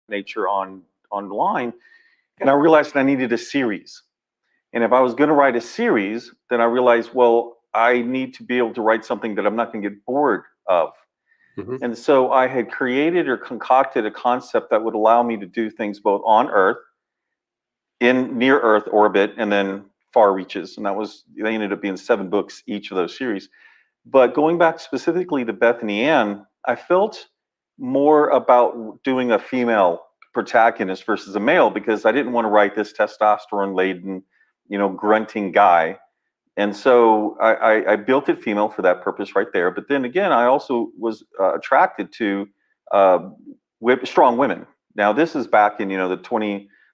nature online, and I realized I needed a series. And if I was going to write a series, then I realized, well, I need to be able to write something that I'm not going to get bored of. Mhm. And so I had created or concocted a concept that would allow me to do things both on Earth, in near Earth orbit, and then far reaches. And they ended up being 7 books each of those series. But going back specifically to Bethany Ann, I felt more about doing a female protagonist versus a male, because I didn't want to write this testosterone laden, grunting guy. And so I built it female for that purpose right there. But then again, I also was attracted to strong women. Now, this is back in,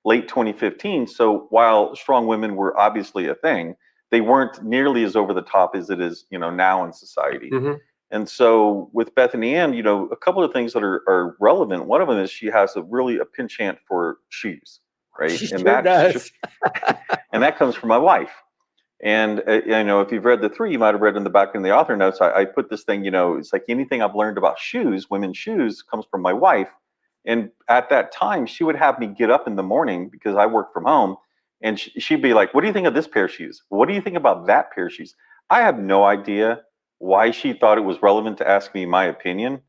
late 2015. So while strong women were obviously a thing, they weren't nearly as over the top as it is, now in society. Mhm. And so with Bethany Ann, a couple of things that are relevant. One of them is she has a penchant for shoes, right? She And sure does. and that comes from my wife. And if you've read the 3, you might have read in the back in the author notes, I put this thing, it's like anything I've learned about shoes, women's shoes, comes from my wife. And at that time, she would have me get up in the morning because I work from home, and she'd be like, "What do you think of this pair of shoes? What do you think about that pair of shoes?" I have no idea why she thought it was relevant to ask me my opinion,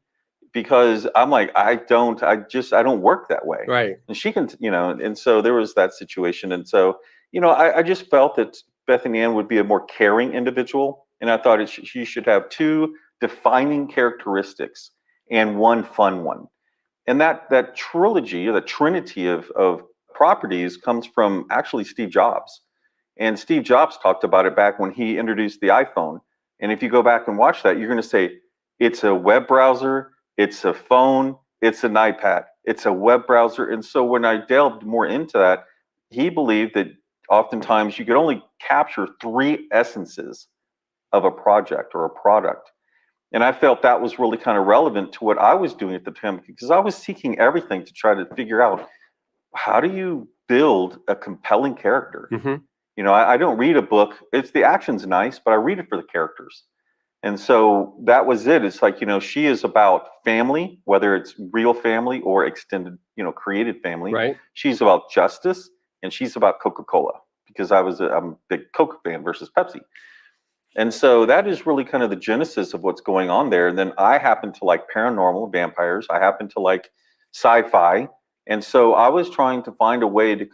because I'm like, I don't work that way. Right. And she can, and so there was that situation. And so, I just felt that Bethany Ann would be a more caring individual. And I thought she should have 2 defining characteristics and 1 fun one. And that trilogy, or the trinity of properties, comes from actually Steve Jobs. And Steve Jobs talked about it back when he introduced the iPhone. And if you go back and watch that, you're going to say, it's a web browser, it's a phone, it's an iPad, it's a web browser. And so when I delved more into that, he believed that oftentimes you could only capture 3 essences of a project or a product. And I felt that was really kind of relevant to what I was doing at the time, because I was seeking everything to try to figure out, how do you build a compelling character? Mhm. I don't read a book. It's the action's nice, but I read it for the characters. And so that was it. It's like, she is about family, whether it's real family or extended, created family. Right. She's about justice, and she's about Coca-Cola, because I'm a big Coke fan versus Pepsi. And so that is really kind of the genesis of what's going on there. And then I happen to like paranormal, vampires. I happen to like sci-fi. And so I was trying to find a way to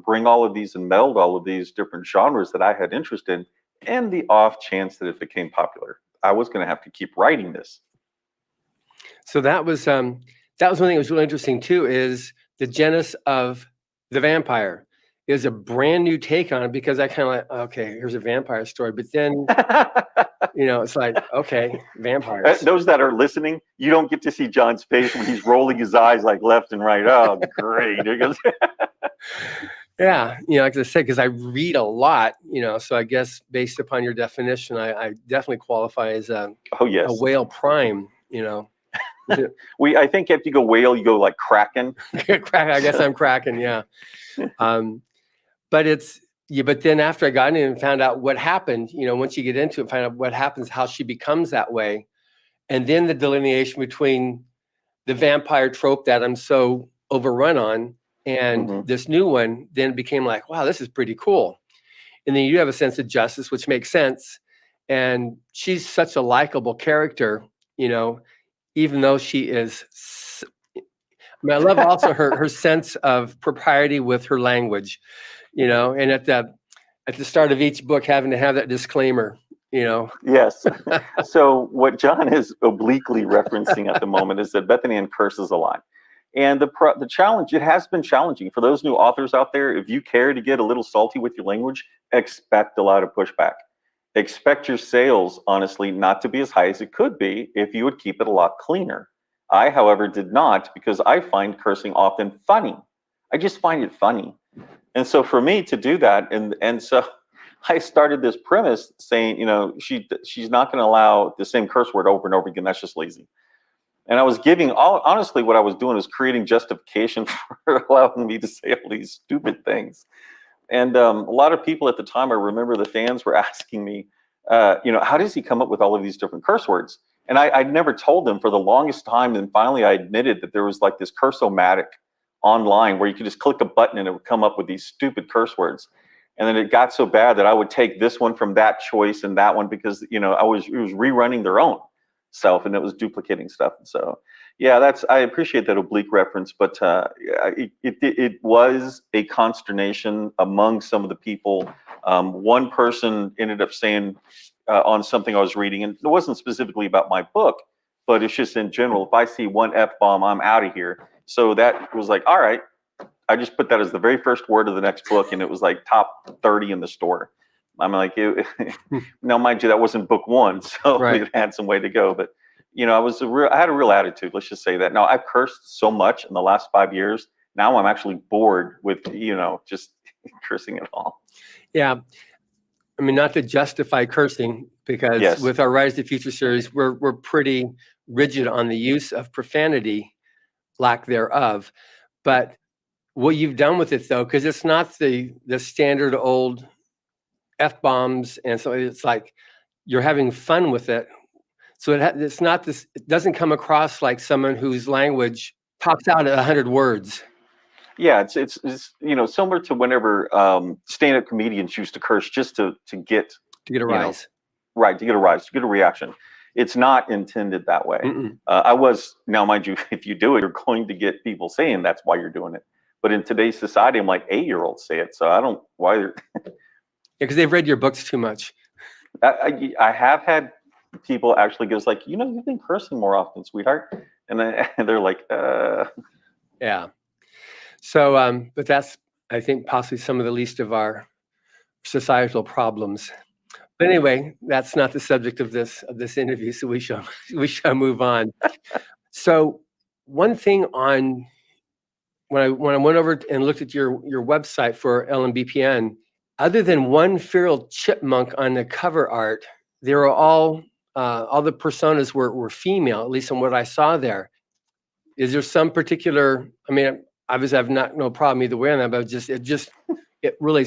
bring all of these and meld all of these different genres that I had interest in. And the off chance that it became popular, I was going to have to keep writing this. So that was one thing that was really interesting too, is the genesis of the vampire. Is a brand new take on it, because I kind of like, okay, here's a vampire story. But then, it's like, okay, vampires. Those that are listening, you don't get to see John's face when he's rolling his eyes like left and right. Oh, great. Yeah, like I said, because I read a lot, so I guess based upon your definition, I definitely qualify as a whale prime, I think if you go whale, you go like Kraken. I guess I'm Kraken, yeah. But then after I got in and found out what happened, once you get into it, find out what happens, how she becomes that way. And then the delineation between the vampire trope that I'm so overrun on and this new one then became like, wow, this is pretty cool. And then you have a sense of justice, which makes sense. And she's such a likable character, even though she is. I love also her sense of propriety with her language, and at the start of each book having to have that disclaimer, Yes. So what John is obliquely referencing at the moment is that Bethany Ann curses a lot. And the challenge, it has been challenging for those new authors out there. If you care to get a little salty with your language, expect a lot of pushback. Expect your sales, honestly, not to be as high as it could be if you would keep it a lot cleaner. I, however, did not, because I find cursing often funny. I just find it funny. And so for me to do that, and so I started this premise saying, she's not going to allow the same curse word over and over again. That's just lazy. And I was honestly, what I was doing was creating justification for allowing me to say all these stupid things. And a lot of people at the time, I remember the fans were asking me, how does he come up with all of these different curse words? And I'd never told them for the longest time. And finally, I admitted that there was like this curse-o-matic online where you could just click a button and it would come up with these stupid curse words. And then it got so bad that I would take this one from that choice and that one because, it was rerunning their own self and it was duplicating stuff. And so, yeah, I appreciate that oblique reference, but it was a consternation among some of the people. One person ended up saying on something I was reading, and it wasn't specifically about my book, but it's just in general, if I see one F-bomb, I'm out of here. So that was like, all right. I just put that as the very first word of the next book, and it was like top 30 in the store. I'm like, now mind you, that wasn't book one, so Right. it had some way to go. But I had a real attitude. Let's just say that. Now I've cursed so much in the last 5 years. Now I'm actually bored with just cursing it all. Yeah, I mean, not to justify cursing, because Yes. with our Rise to the Future series, we're pretty rigid on the use of profanity, lack thereof, but what you've done with it, though, because it's not the standard old F-bombs, and so it's like you're having fun with it. So it's not this. It doesn't come across like someone whose language pops out at 100 words. Yeah, it's similar to whenever stand-up comedians used to curse just to get a rise. Right, to get a rise, to get a reaction. It's not intended that way. Now, mind you, if you do it, you're going to get people saying that's why you're doing it. But in today's society, I'm like 8-year-olds say it, so I don't why they're. Yeah, because they've read your books too much. I have had people actually go, like, you've been cursing more often, sweetheart, and they're like, Yeah. So, but that's, I think, possibly some of the least of our societal problems. But anyway, that's not the subject of this interview, so we shall move on. So, one thing on when I went over and looked at your website for LMBPN, other than one feral chipmunk on the cover art, they were all the personas were female, at least in what I saw there. Is there some particular? I mean, obviously, I've no problem either way on that, but it really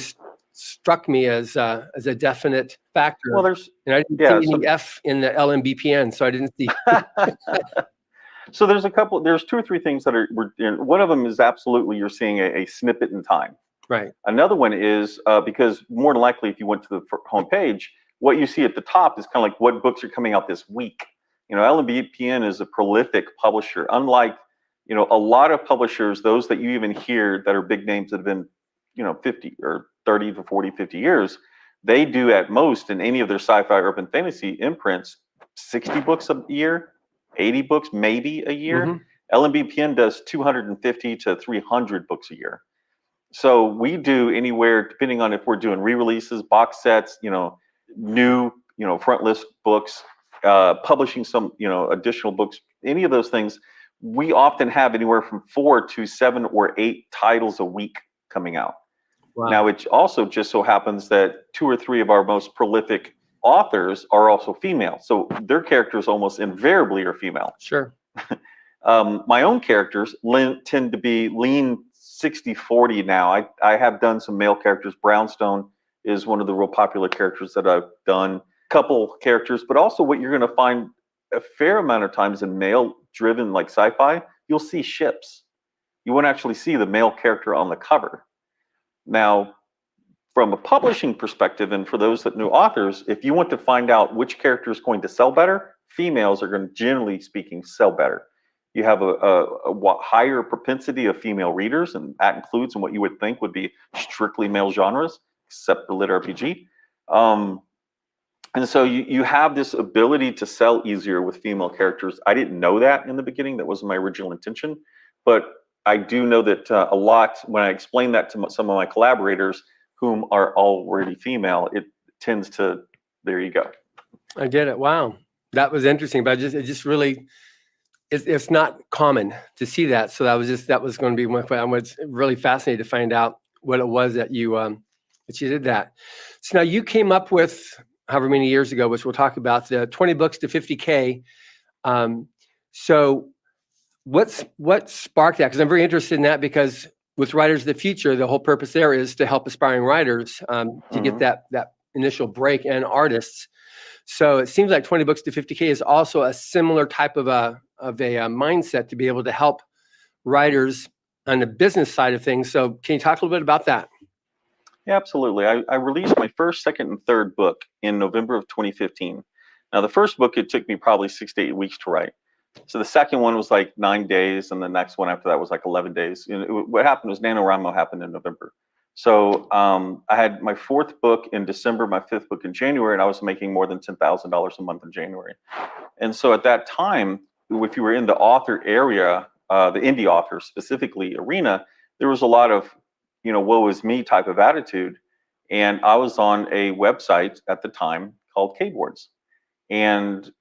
struck me as a definite factor. well, and I didn't see any F in the LMBPN, so I didn't see. So there's 2 or 3 things that we're doing. One of them is absolutely you're seeing a snippet in time. Right. Another one is because more than likely, if you went to the homepage, what you see at the top is kind of like what books are coming out this week. LMBPN is a prolific publisher. Unlike, a lot of publishers, those that you even hear that are big names that have been, 50 or 30 to 40, 50 years, they do at most in any of their sci-fi urban fantasy imprints 60 books a year, 80 books maybe a year. LMBPN does 250 to 300 books a year. So we do anywhere, depending on if we're doing re-releases, box sets, new, front list books, publishing some, additional books, any of those things. We often have anywhere from 4 to 7 or 8 titles a week coming out. Wow. Now, it also just so happens that 2 or 3 of our most prolific authors are also female. So their characters almost invariably are female. Sure. My own characters tend to be lean 60-40 now. I have done some male characters. Brownstone is one of the real popular characters that I've done. Couple characters, but also what you're going to find a fair amount of times in male-driven like sci-fi, you'll see ships. You won't actually see the male character on the cover. Now, from a publishing perspective, and for those that know authors, if you want to find out which character is going to sell better, females are going to, generally speaking, sell better. You have a higher propensity of female readers, and that includes in what you would think would be strictly male genres, except for lit RPG. And so you have this ability to sell easier with female characters. I didn't know that in the beginning. That wasn't my original intention. But I do know that a lot, when I explain that to some of my collaborators, whom are already female, it tends to, there you go. I get it. Wow. That was interesting, but it just really, it's not common to see that. So that was going to be one. I was really fascinated to find out what it was that you did that. So now you came up with, however many years ago, which we'll talk about, the 20 books to 50K. So what sparked that? Because I'm very interested in that, because with Writers of the Future, the whole purpose there is to help aspiring writers to get that initial break, and artists. So it seems like 20 books to 50K is also a similar type of a mindset to be able to help writers on the business side of things. So can you talk a little bit about that? Yeah, absolutely. I released my first, second, and third book in November of 2015. Now, the first book, it took me probably 6 to 8 weeks to write. So the second one was like 9 days, and the next one after that was like 11 days. What happened was NaNoWriMo happened in November. So I had my fourth book in December, my fifth book in January, and I was making more than $10,000 a month in January. And so at that time, if you were in the author area, the indie author specifically arena, there was a lot of, woe is me type of attitude. And I was on a website at the time called Kboards. And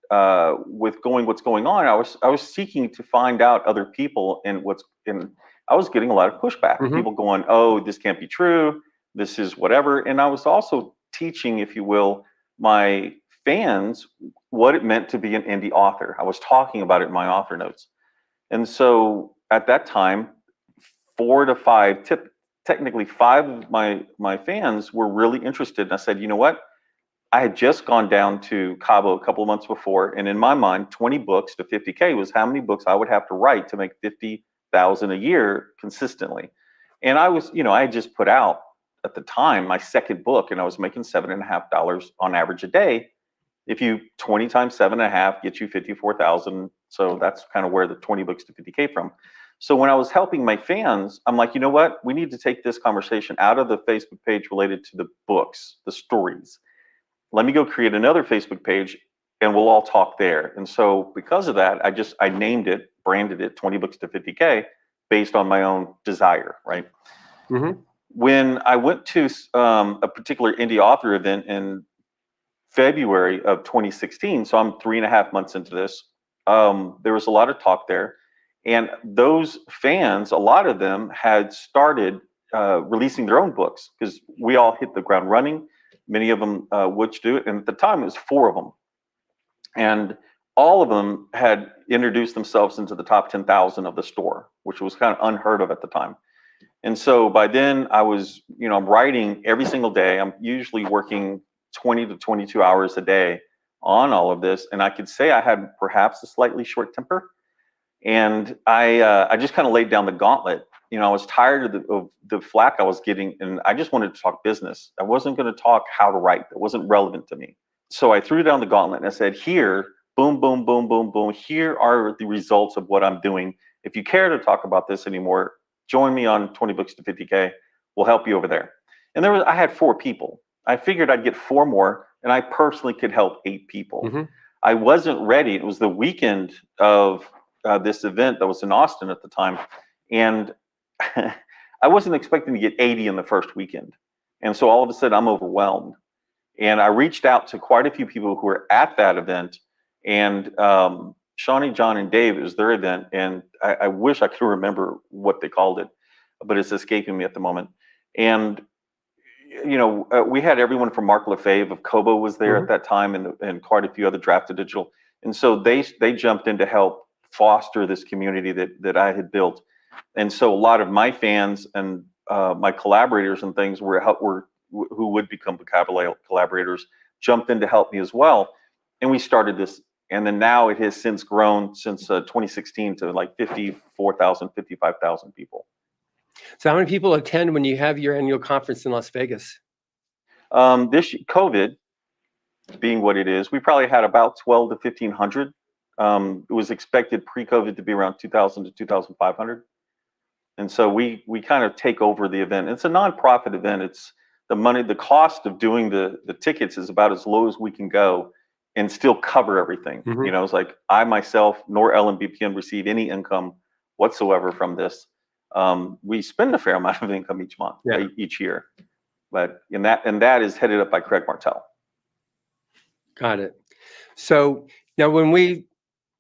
with what's going on, I was seeking to find out other people and I was getting a lot of pushback. Mm-hmm. People going, "Oh, this can't be true. This is whatever." And I was also teaching, if you will, my fans what it meant to be an indie author. I was talking about it in my author notes. And so at that time, 4 to 5, technically 5 of my fans were really interested. And I said, you know what? I had just gone down to Cabo a couple of months before, and in my mind, 20 books to 50K was how many books I would have to write to make 50,000 a year consistently. And I was, I had just put out at the time my second book, and I was making $7.50 on average a day. If you 20 times 7.5 gets you 54,000, so that's kind of where the 20 books to 50K from. So when I was helping my fans, I'm like, you know what? We need to take this conversation out of the Facebook page related to the books, the stories. Let me go create another Facebook page and we'll all talk there. And so because of that, I named it, branded it 20 books to 50K based on my own desire, right? Mm-hmm. When I went to a particular indie author event in February of 2016, so I'm 3.5 months into this, there was a lot of talk there. And those fans, a lot of them had started releasing their own books because we all hit the ground running. Many of them would do it. And at the time, it was 4 of them. And all of them had introduced themselves into the top 10,000 of the store, which was kind of unheard of at the time. And so by then I was, I'm writing every single day. I'm usually working 20 to 22 hours a day on all of this. And I could say I had perhaps a slightly short temper. And I just kind of laid down the gauntlet. I was tired of the flack I was getting, and I just wanted to talk business. I wasn't going to talk how to write. It wasn't relevant to me. So I threw down the gauntlet and I said, here, boom, boom, boom, boom, boom. Here are the results of what I'm doing. If you care to talk about this anymore, join me on 20 books to 50K. We'll help you over there. And I had 4 people. I figured I'd get 4 more, and I personally could help 8 people. Mm-hmm. I wasn't ready. It was the weekend of this event that was in Austin at the time. And I wasn't expecting to get 80 in the first weekend. And so all of a sudden I'm overwhelmed. And I reached out to quite a few people who were at that event. And Shawnee, John, and Dave, it was their event. And I wish I could remember what they called it, but it's escaping me at the moment. And, we had everyone from Mark Lefebvre of Kobo was there at that time, and quite a few other Drafted Digital. And so they jumped in to help foster this community that I had built. And so a lot of my fans and my collaborators and things who would become collaborators jumped in to help me as well. And we started this. And then now it has since grown since 2016 to like 54,000, 55,000 people. So how many people attend when you have your annual conference in Las Vegas? This COVID being what it is, we probably had about 12 to 1,500. It was expected pre-COVID to be around 2,000 to 2,500. And so we kind of take over the event. It's a nonprofit event. It's the cost of doing the tickets is about as low as we can go and still cover everything. Mm-hmm. It's like I myself nor LMBPN receive any income whatsoever from this. We spend a fair amount of income each month, each year. But that is headed up by Craig Martell. Got it. So now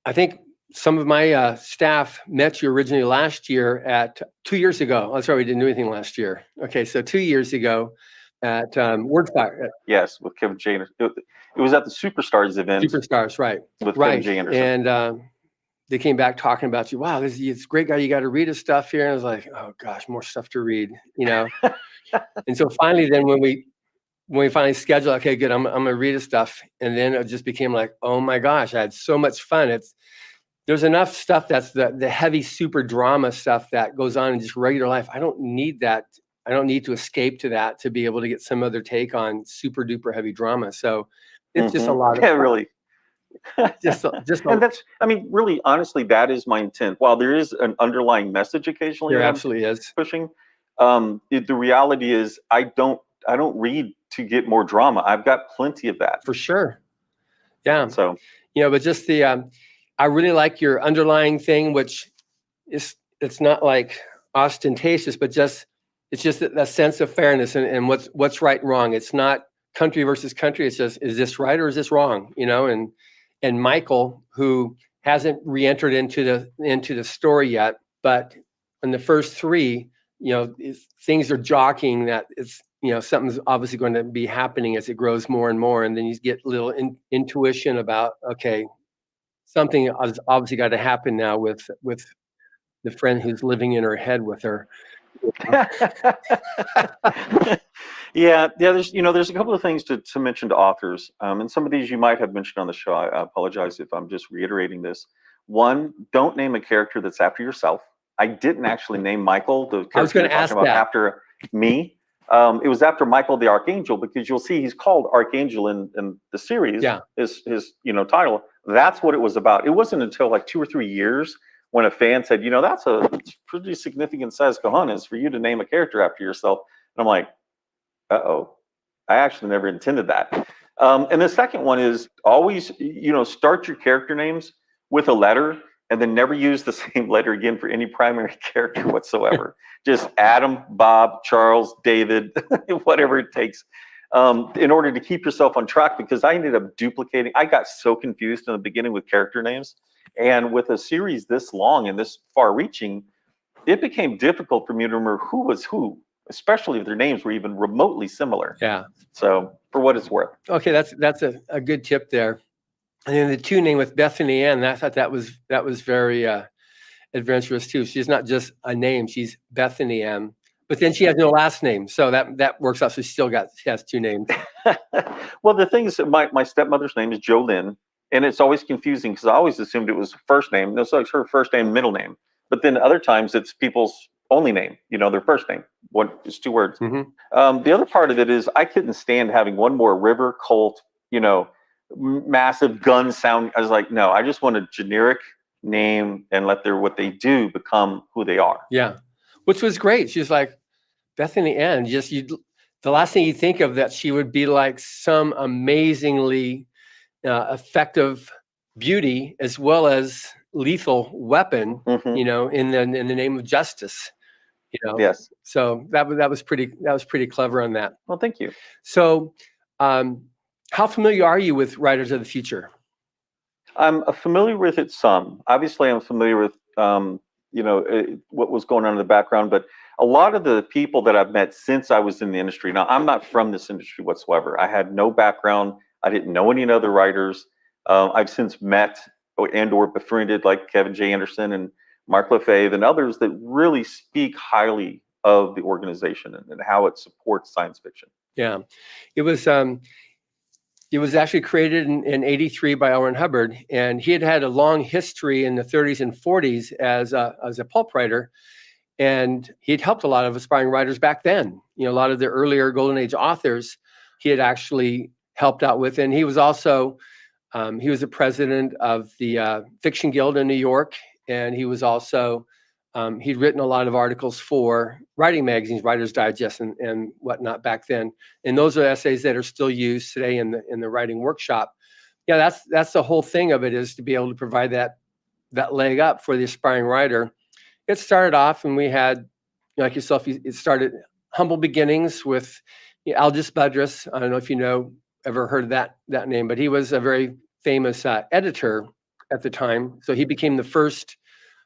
I think some of my staff met you originally last year 2 years ago. Oh, sorry, we didn't do anything last year. Okay, so 2 years ago at WordFire. Yes, with Kevin J. It was at the Superstars event. Superstars, right. With Kevin J. Anderson. And they came back talking about you. Wow, this is a great guy. You got to read his stuff here. And I was like, oh gosh, more stuff to read, And so finally, then when we finally scheduled, okay, good, I'm gonna read his stuff, and then it just became like, oh my gosh, I had so much fun. there's enough stuff that's the heavy super drama stuff that goes on in just regular life. I don't need that. I don't need to escape to that to be able to get some other take on super duper heavy drama. So it's just a lot of Yeah, fun. really. And that's, I mean, really, honestly, that is my intent. While there is an underlying message occasionally there that I'm absolutely is. pushing, the reality is I don't read to get more drama. I've got plenty of that. For sure. Yeah. So, but just I really like your underlying thing, which it's not like ostentatious, but it's just that sense of fairness and what's right and wrong. It's not country versus country. It's just, is this right or is this wrong? And Michael, who hasn't re-entered into the story yet, but in the first three, things are jockeying that it's, something's obviously going to be happening as it grows more and more. And then you get a little intuition about, okay, something has obviously got to happen now with the friend who's living in her head with her. yeah. There's a couple of things to mention to authors, and some of these you might have mentioned on the show. I apologize if I'm just reiterating this. One, don't name a character that's after yourself. I didn't actually name Michael, the character I was going to ask that. after me. It was after Michael the Archangel, because you'll see he's called Archangel in the series. Yeah. His title. That's what it was about. It wasn't until like 2 or 3 years when a fan said, that's a pretty significant size cojones for you to name a character after yourself. And I'm like, uh-oh, I actually never intended that. And the second one is always, start your character names with a letter and then never use the same letter again for any primary character whatsoever. Just Adam, Bob, Charles, David, whatever it takes, in order to keep yourself on track, because I ended up duplicating. I got so confused in the beginning with character names. And with a series this long and this far reaching, it became difficult for me to remember who was who, especially if their names were even remotely similar. Yeah. So for what it's worth. Okay, that's a good tip there. And then the two name with Bethany Ann, I thought that was very adventurous too. She's not just a name; she's Bethany Ann. But then she has no last name, so that works out. So she has two names. Well, the thing is that my stepmother's name is Jolynn, and it's always confusing because I always assumed it was first name. No, so it's her first name, middle name. But then other times it's people's only name, their first name. It's 2 words. Mm-hmm. The other part of it is I couldn't stand having one more River, Colt, massive gun sound. I was like, no, I just want a generic name and let what they do become who they are. Yeah, which was great. She's like Bethany Ann. The last thing you think of that she would be like some amazingly effective beauty as well as lethal weapon. Mm-hmm. In the name of justice. Yes. So that was pretty clever on that. Well, thank you. So, how familiar are you with Writers of the Future? I'm familiar with it some. Obviously, I'm familiar with what was going on in the background, but a lot of the people that I've met since I was in the industry. Now, I'm not from this industry whatsoever. I had no background. I didn't know any other writers. I've since met or befriended like Kevin J. Anderson and Mark Lefebvre and others that really speak highly of the organization and how it supports science fiction. Yeah, it was actually created in 83 by L. Ron Hubbard, and he had a long history in the 30s and 40s as a pulp writer, and he had helped a lot of aspiring writers back then. A lot of the earlier Golden Age authors he had actually helped out with, and he was also he was the president of the Fiction Guild in New York, and he was also he'd written a lot of articles for writing magazines, Writer's Digest and whatnot back then. And those are essays that are still used today in the writing workshop. Yeah, that's the whole thing of it, is to be able to provide that leg up for the aspiring writer. It started off, and we had, like yourself, it started humble beginnings with Aldous Budrus. I don't know if ever heard of that name, but he was a very famous editor at the time. So he became the first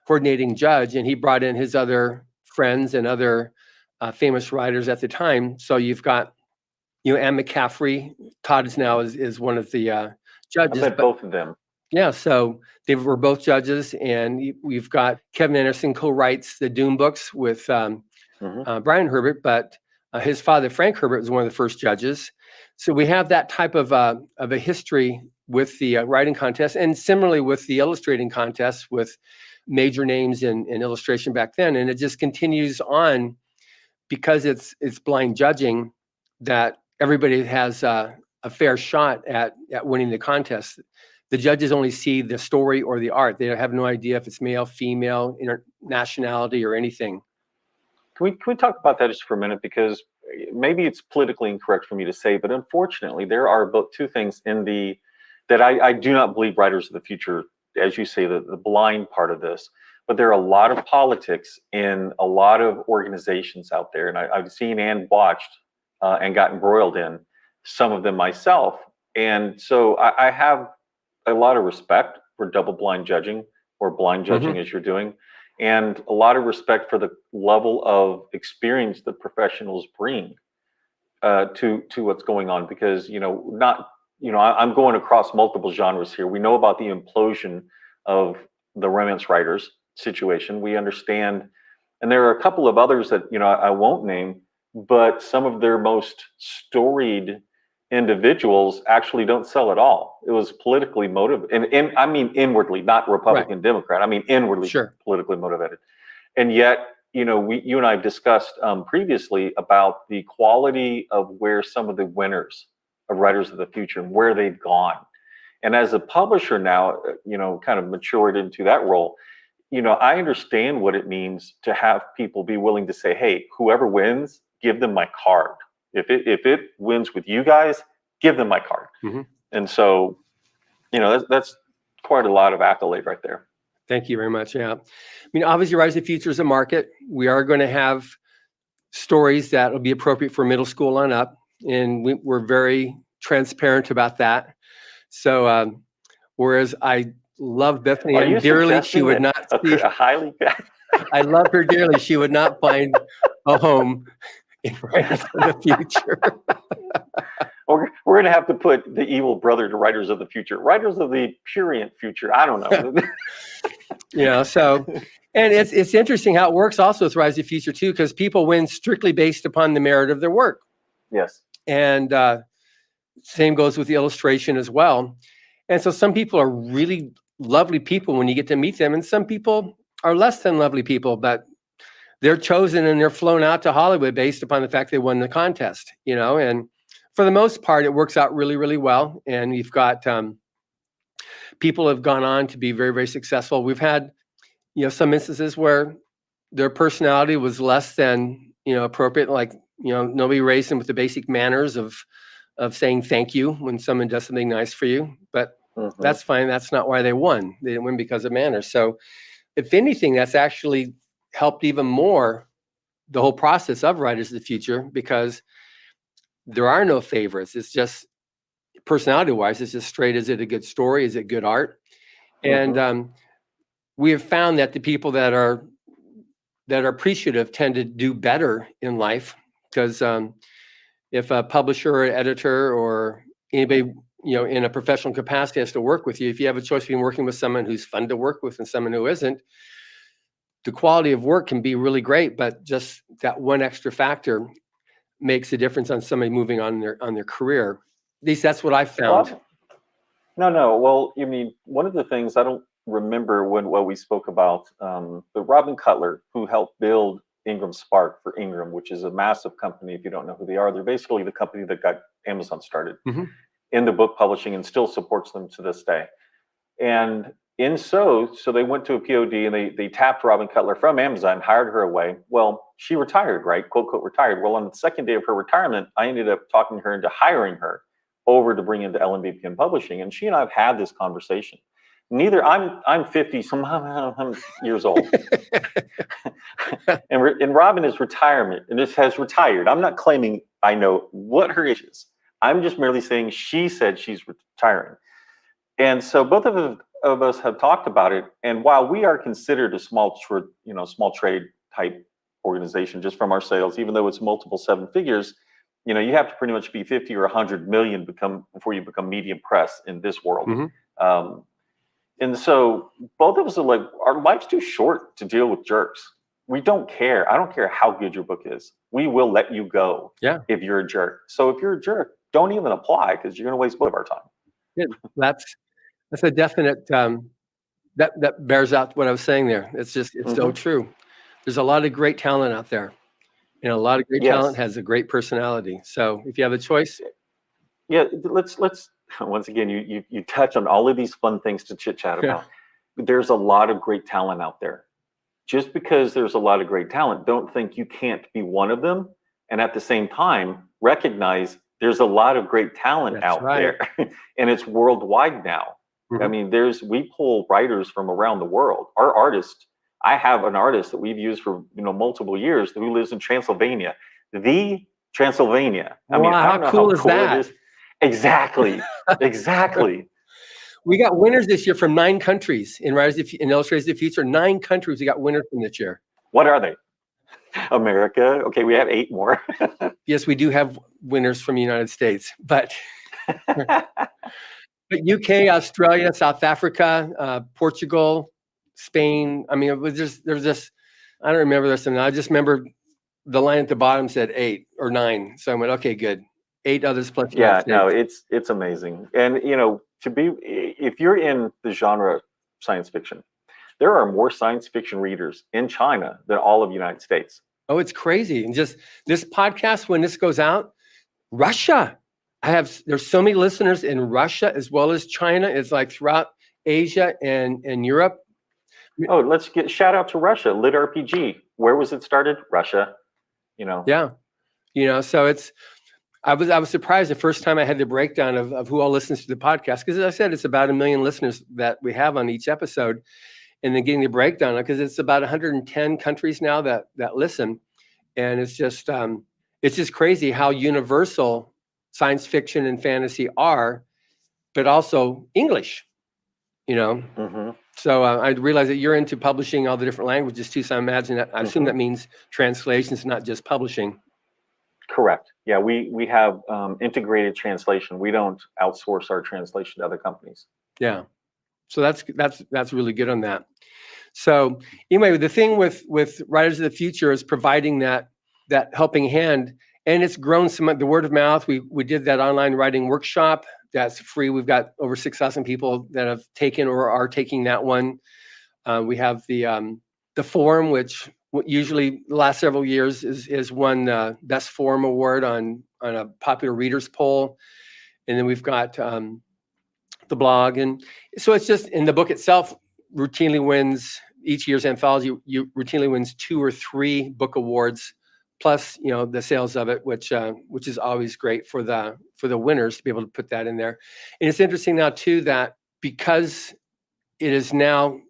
coordinating judge, and he brought in his other friends and other famous writers at the time. So you've got, Anne McCaffrey. Todd is now is one of the judges. I met both of them. Yeah, so they were both judges, and we've got Kevin Anderson co-writes the Dune books with Brian Herbert, but His father, Frank Herbert, was one of the first judges. So we have that type of a history with the writing contest, and similarly with the illustrating contest with major names in illustration back then. And it just continues on because it's blind judging, that everybody has a fair shot at winning the contest. The judges only see the story or the art. They have no idea if it's male, female, nationality, or anything. Can we talk about that just for a minute? Because maybe it's politically incorrect for me to say, but unfortunately, there are both two things that I do not believe writers of the future, as you say, the blind part of this. But there are a lot of politics in a lot of organizations out there, and I've seen and watched and got embroiled in some of them myself. And so I have a lot of respect for double blind judging, or blind judging as you're doing, and a lot of respect for the level of experience that professionals bring to what's going on. Because I'm going across multiple genres here. We know about the implosion of the romance writers situation. We understand, and there are a couple of others that I won't name, but some of their most storied individuals actually don't sell at all. It was politically motivated, and I mean inwardly, not Republican, right, Democrat. I mean inwardly, sure, politically motivated. And yet, you and I have discussed previously about the quality of where some of the winners of Writers of the Future, where they've gone. And as a publisher now, kind of matured into that role, I understand what it means to have people be willing to say, hey, whoever wins, give them my card. If it wins with you guys, give them my card. And so, that's quite a lot of accolade right there. Thank you very much. Yeah. I mean, obviously, Rise of the Future is a market. We are going to have stories that will be appropriate for middle school on up. And we're very transparent about that. So, whereas I love Bethany Ann dearly, she would not see, I love her dearly. She would not find a home in Writers of the Future. We're going to have to put the evil brother to Writers of the Future. Writers of the Purient Future. I don't know. So, and it's interesting how it works also with Rise of the Future too, because people win strictly based upon the merit of their work. Yes. And same goes with the illustration as well. And so some people are really lovely people when you get to meet them, and some people are less than lovely people, but they're chosen and they're flown out to Hollywood based upon the fact they won the contest, and for the most part, it works out really, really well. And you've got people have gone on to be very, very successful. We've had, some instances where their personality was less than, appropriate, like, nobody raised them with the basic manners of saying thank you when someone does something nice for you, but that's fine. That's not why they won. They didn't win because of manners. So if anything, that's actually helped even more the whole process of Writers of the Future, because there are no favorites. It's just personality-wise, it's just straight. Is it a good story? Is it good art? And we have found that the people that are appreciative tend to do better in life, because if a publisher or editor or anybody in a professional capacity has to work with you, if you have a choice between working with someone who's fun to work with and someone who isn't, the quality of work can be really great, but just that one extra factor makes a difference on somebody moving on their career. At least that's what I found. No. Well, one of the things I don't remember what we spoke about, but Robin Cutler, who helped build Ingram Spark for Ingram, which is a massive company. If you don't know who they are, they're basically the company that got Amazon started in the book publishing and still supports them to this day. And so they went to a POD and they tapped Robin Cutler from Amazon, hired her away. Well, she retired, right? Quote, quote, retired. Well, on the second day of her retirement, I ended up talking her into hiring her over to bring into LMBPN Publishing. And she and I have had this conversation. I'm 50 some years old. and Robin is retirement and has retired. I'm not claiming I know what her issue is. I'm just merely saying she said she's retiring. And so both of us have talked about it. And while we are considered a small trade type organization just from our sales, even though it's multiple seven figures, you have to pretty much be 50 or 100 million before you become medium press in this world. And so both of us are like, our life's too short to deal with jerks. we don't care. I don't care how good your book is. We will let you go if you're a jerk. So if you're a jerk, don't even apply because you're going to waste both of our time. Yeah, that's a definite that bears out what I was saying there. It's so true. There's a lot of great talent out there, and a lot of great talent has a great personality. So if you have a choice, let's once again, you touch on all of these fun things to chit chat about. There's a lot of great talent out there. Just because there's a lot of great talent, don't think you can't be one of them. And at the same time, recognize there's a lot of great talent out there, and it's worldwide now. I mean, we pull writers from around the world. Our artist, I have an artist that we've used for multiple years who lives in Transylvania. Transylvania. I mean, I don't know how cool is that? It is. Exactly. We got winners this year from 9 countries in Illustrators of the Future. 9 countries we got winners from this year. What are they? America. Okay, we have 8 more. Yes, we do have winners from the United States, but UK, Australia, South Africa, Portugal, Spain. I mean, there's just I don't remember this, and I just remember the line at the bottom said 8 or 9. So I went, okay, good. 8 others plus. Yeah, no, it's amazing, and if you're in the genre science fiction, there are more science fiction readers in China than all of the United States. Oh, it's crazy. And just this podcast, when this goes out, Russia. There's so many listeners in Russia as well as China. It's like throughout Asia and Europe. Oh, let's shout out to Russia. Lit RPG. Where was it started? Russia. Yeah. So I was surprised the first time I had the breakdown of who all listens to the podcast, because as I said, it's about 1 million listeners that we have on each episode, and then getting the breakdown because it's about 110 countries now that listen, and it's just crazy how universal science fiction and fantasy are, but also English, So I realize that you're into publishing all the different languages too. So I assume that means translations, not just publishing. Correct. Yeah, we have integrated translation. We don't outsource our translation to other companies. Yeah, so that's really good on that. So anyway, the thing with Writers of the Future is providing that helping hand, and it's grown the word of mouth. We did that online writing workshop that's free. We've got over 6,000 people that have taken or are taking that one. We have the forum, which usually the last several years is won Best Forum Award on a popular readers poll. And then we've got the blog. And so it's just, in the book itself routinely wins, each year's anthology routinely wins 2 or 3 book awards, plus, the sales of it, which is always great for the winners to be able to put that in there. And it's interesting now too, that because it is now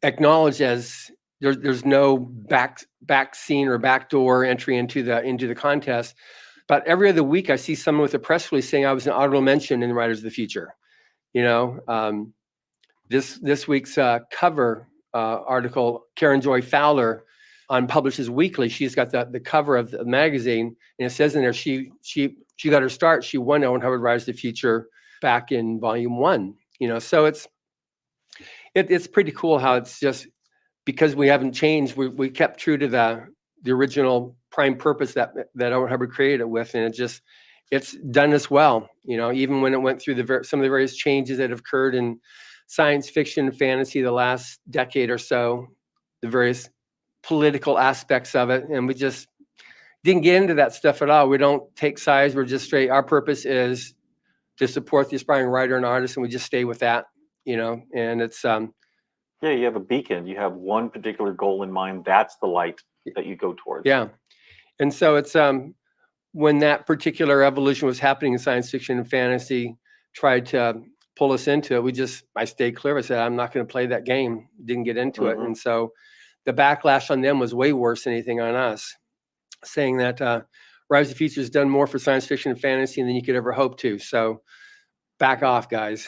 acknowledged as there's no back scene or backdoor entry into the contest. But every other week I see someone with a press release saying I was an honorable mention in the Writers of the Future. This week's cover article, Karen Joy Fowler on Publishers Weekly, she's got the cover of the magazine, and it says in there she got her start. She won Owen Hubbard Writers of the Future back in volume 1. So it's pretty cool how it's just, because we haven't changed, we kept true to the original prime purpose that Owen Hubbard created it with, and it's done us well. Even when it went through some of the various changes that have occurred in science fiction and fantasy the last decade or so, the various political aspects of it, and we just didn't get into that stuff at all. We don't take sides. We're just straight. Our purpose is to support the aspiring writer and artist, and we just stay with that. And it's yeah, you have a beacon. You have one particular goal in mind. That's the light that you go towards. Yeah. And so it's when that particular evolution was happening in science fiction and fantasy, tried to pull us into it. I stayed clear. I said, I'm not going to play that game. Didn't get into it. And so the backlash on them was way worse than anything on us, saying that Rise of the Future has done more for science fiction and fantasy than you could ever hope to. So back off, guys.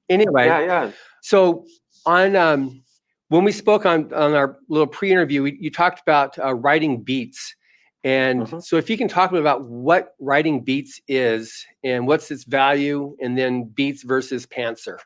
Anyway. Yeah. So on when we spoke on our little pre-interview, you talked about writing beats. And so if you can talk about what writing beats is and what's its value, and then beats versus pantser.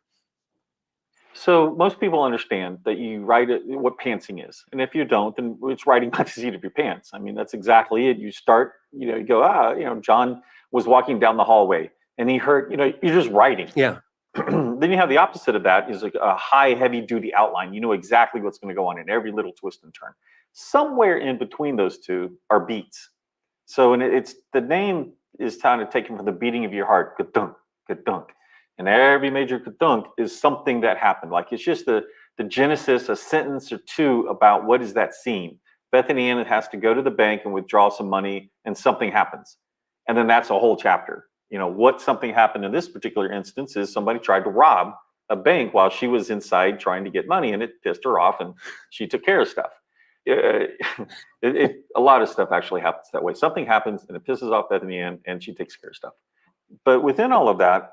So most people understand that you write it, what pantsing is, and if you don't, then it's writing by the seat of your pants. I mean, that's exactly it. You start, you go, John was walking down the hallway and he heard, you're just writing. Yeah. Then you have the opposite of that is like a high, heavy duty outline. You know exactly what's going to go on in every little twist and turn. Somewhere in between those two are beats. So, and it's the name is kind of taken from the beating of your heart, ka-dunk, ka-dunk. And every major ka-dunk is something that happened. Like it's just the genesis, a sentence or two about what is that scene. Bethany Ann has to go to the bank and withdraw some money, and something happens. And then that's a whole chapter. What something happened in this particular instance is somebody tried to rob a bank while she was inside trying to get money, and it pissed her off, and she took care of stuff. A lot of stuff actually happens that way. Something happens and it pisses off Bethany Ann, and she takes care of stuff. But within all of that,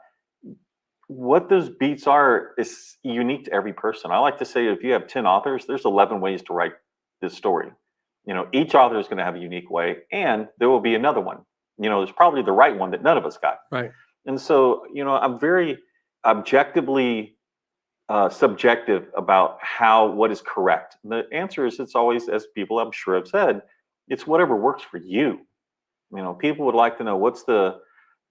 what those beats are is unique to every person. I like to say if you have 10 authors, there's 11 ways to write this story. Each author is going to have a unique way, and there will be another one. There's probably the right one that none of us got. Right. And so, I'm very objectively subjective about what is correct. And the answer is it's always, as people I'm sure have said, it's whatever works for you. People would like to know what's the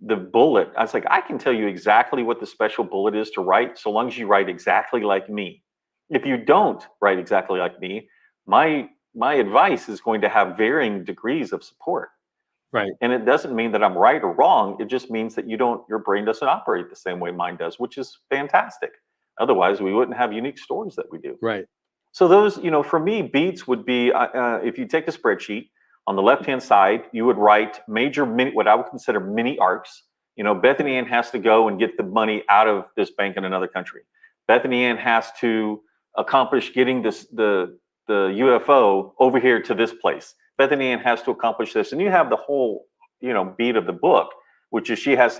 bullet. I was like, I can tell you exactly what the special bullet is to write, so long as you write exactly like me. If you don't write exactly like me, my advice is going to have varying degrees of support. Right. And it doesn't mean that I'm right or wrong. It just means that your brain doesn't operate the same way mine does, which is fantastic. Otherwise, we wouldn't have unique stories that we do. Right. So those, for me, beats would be, if you take a spreadsheet, on the left-hand side, you would write what I would consider mini arcs. Bethany Ann has to go and get the money out of this bank in another country. Bethany Ann has to accomplish getting the UFO over here to this place. Bethany Ann has to accomplish this. And you have the whole, beat of the book, which is she has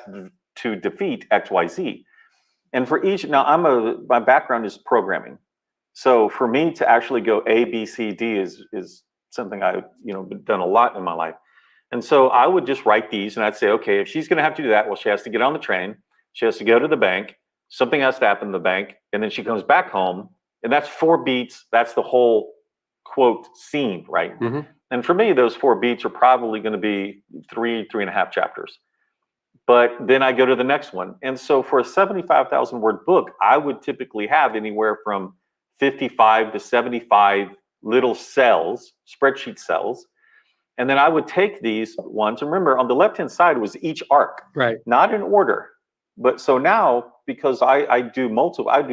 to defeat XYZ. And for each, now my background is programming. So for me to actually go A, B, C, D is something I've, done a lot in my life. And so I would just write these and I'd say, okay, if she's going to have to do that, well, she has to get on the train. She has to go to the bank. Something has to happen in the bank. And then she comes back home. And that's 4 beats. That's the whole quote scene, right? Mm-hmm. And for me, those 4 beats are probably going to be 3.5 chapters. But then I go to the next one. And so for a 75,000 word book, I would typically have anywhere from 55 to 75 little cells, spreadsheet cells. And then I would take these ones. Remember, on the left-hand side was each arc, right? Not in order. But so now, because I do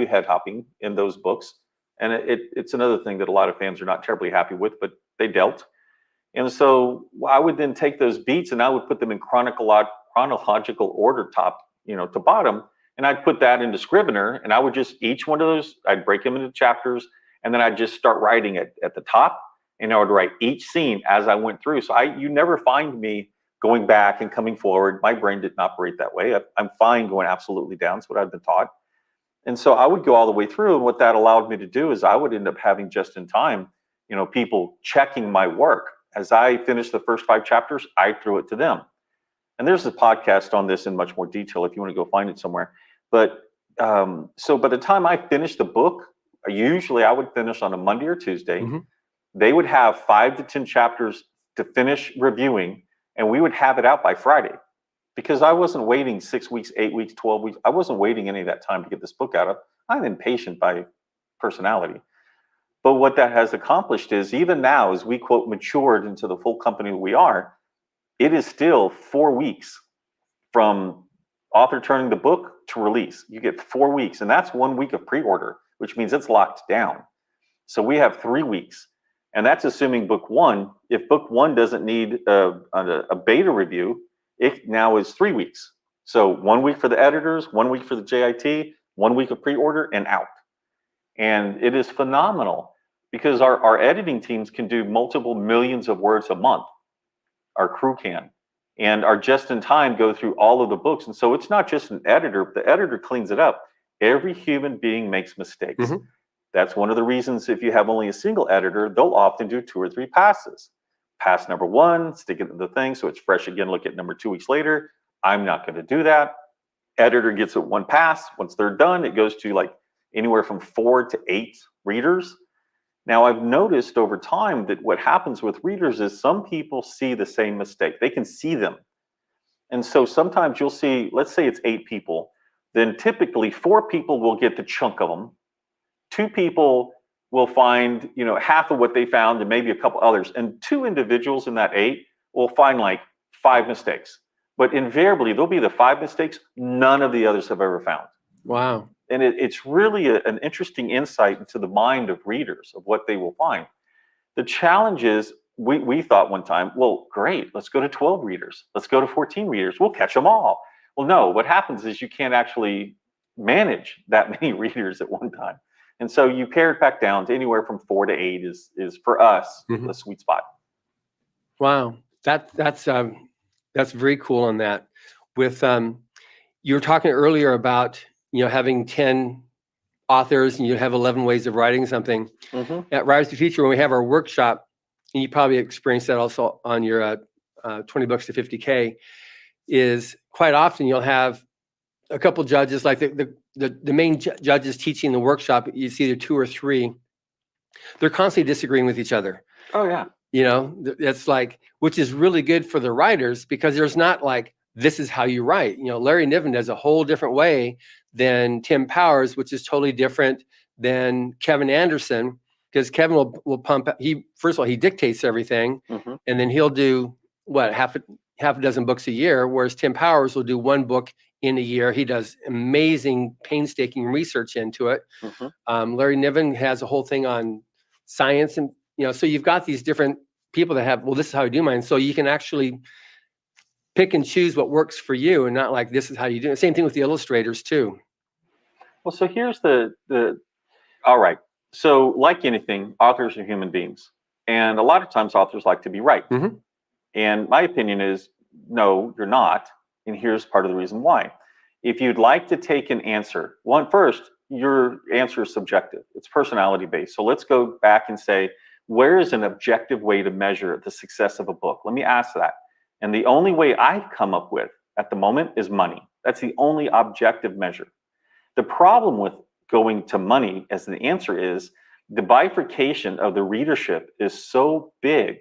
head hopping in those books. And it's another thing that a lot of fans are not terribly happy with, but they dealt. And so I would then take those beats and I would put them in chronological order, top, to bottom. And I'd put that into Scrivener, and I would just, each one of those, I'd break them into chapters, and then I'd just start writing it at the top, and I would write each scene as I went through. So you never find me going back and coming forward. My brain didn't operate that way. I'm fine going absolutely down. It's what I've been taught. And so I would go all the way through, and what that allowed me to do is I would end up having just in time, people checking my work. As I finished the first 5 chapters, I threw it to them. And there's a podcast on this in much more detail if you want to go find it somewhere. But so by the time I finished the book, usually I would finish on a Monday or Tuesday. Mm-hmm. They would have 5 to 10 chapters to finish reviewing, and we would have it out by Friday. Because I wasn't waiting 6 weeks, 8 weeks, 12 weeks. I wasn't waiting any of that time to get this book out. I'm impatient by personality. But what that has accomplished is, even now, as we, quote, matured into the full company we are, it is still 4 weeks from author turning the book to release. You get 4 weeks, and that's 1 week of pre-order, which means it's locked down. So we have 3 weeks, and that's assuming book 1. If book 1 doesn't need a beta review, it now is 3 weeks. So 1 week for the editors, 1 week for the JIT, 1 week of pre-order, and out. And it is phenomenal because our editing teams can do multiple millions of words a month. Our crew can. And our just-in-time go through all of the books. And so it's not just an editor. The editor cleans it up. Every human being makes mistakes. Mm-hmm. That's one of the reasons if you have only a single editor, they'll often do 2 or 3 passes. Pass number 1, stick it in the thing so it's fresh again, look at number 2 weeks later. I'm not going to do that. Editor gets it 1 pass. Once they're done, it goes to anywhere from 4 to 8 readers. Now, I've noticed over time that what happens with readers is some people see the same mistake. They can see them. And so sometimes you'll see, let's say it's 8 people, then typically 4 people will get the chunk of them. 2 people will find, half of what they found and maybe a couple others. And 2 individuals in that 8 will find like 5 mistakes. But invariably, there'll be the 5 mistakes none of the others have ever found. Wow. And it's really an interesting insight into the mind of readers of what they will find. The challenge is, we thought one time, well, great, let's go to 12 readers. Let's go to 14 readers. We'll catch them all. Well, no, what happens is you can't actually manage that many readers at one time. And so you pare it back down to anywhere from 4 to 8 is for us the sweet spot. Wow. That's very cool on that. With you were talking earlier about having 10 authors and you have 11 ways of writing something. At Writers to Future, when we have our workshop, and you probably experienced that also on your 20 Books to 50K, is quite often you'll have a couple judges, like the main judges teaching the workshop. It's either 2 or 3. They're constantly disagreeing with each other. Oh yeah. It's like, which is really good for the writers, because there's not like, this is how you write. Larry Niven does a whole different way than Tim Powers, which is totally different than Kevin Anderson, because Kevin will pump. First of all, he dictates everything, and then he'll do half a dozen books a year, whereas Tim Powers will do 1 book in a year. He does amazing, painstaking research into it. Larry Niven has a whole thing on science, and so you've got these different people that have, well, this is how I do mine. So you can actually pick and choose what works for you, and not like, this is how you do it. Same thing with the illustrators too. Well, so here's all right. So like anything, authors are human beings. And a lot of times authors like to be right. And my opinion is, no, you're not. And here's part of the reason why. If you'd like to take an answer, first, your answer is subjective. It's personality based. So let's go back and say, where is an objective way to measure the success of a book? Let me ask that. And the only way I've come up with at the moment is money. That's the only objective measure. The problem with going to money as the answer is the bifurcation of the readership is so big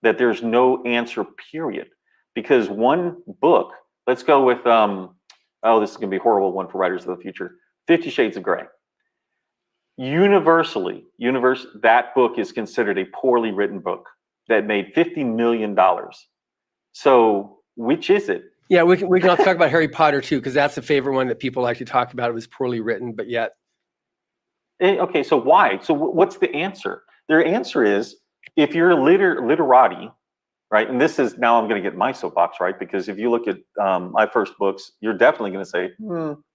that there's no answer, period. Because one book, let's go with, this is going to be a horrible one for writers of the future, 50 Shades of Grey. Universally, that book is considered a poorly written book that made $50 million. So which is it? Yeah, we can also talk about Harry Potter too, because that's a favorite one that people like to talk about. It was poorly written, but yet. Okay, so why? So what's the answer? Their answer is, if you're literati, right? And this is, now I'm going to get my soapbox, right? Because if you look at my first books, you're definitely going to say,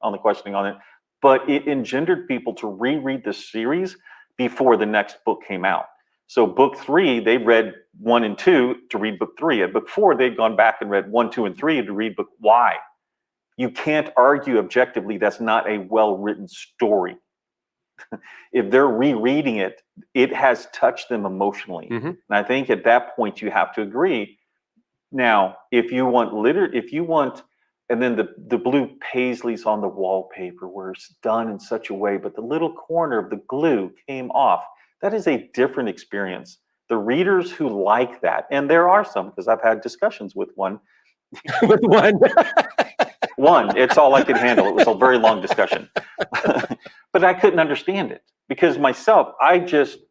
on the questioning on it. But it engendered people to reread the series before the next book came out. So book 3, they read 1 and 2 to read book 3. At book 4, they'd gone back and read 1, 2, and 3 to read book Y. You can't argue objectively that's not a well-written story. If they're rereading it, it has touched them emotionally. And I think at that point you have to agree. Now, if you want and then the blue paisleys on the wallpaper were done in such a way, but the little corner of the glue came off. That is a different experience. The readers who like that, and there are some, because I've had discussions with one. One, it's all I could handle. It was a very long discussion. But I couldn't understand it, because myself, I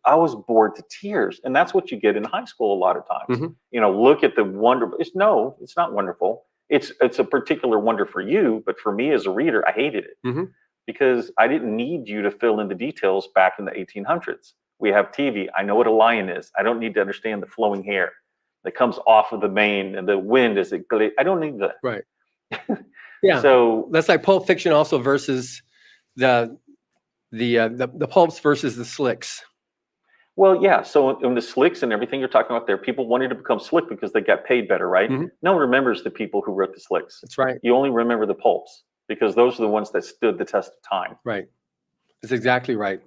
was bored to tears. And that's what you get in high school a lot of times. Look at the wonder. It's not wonderful. It's a particular wonder for you, but for me as a reader, I hated it because I didn't need you to fill in the details back in the 1800s. We have TV. I know what a lion is. I don't need to understand the flowing hair that comes off of the mane and the wind as it. I don't need that. Right. Yeah. So that's like Pulp Fiction also versus the pulps versus the slicks. Well, yeah. So in the slicks and everything you're talking about there, people wanted to become slick because they got paid better, right? No one remembers the people who wrote the slicks. That's right. You only remember the pulps because those are the ones that stood the test of time. Right. That's exactly right.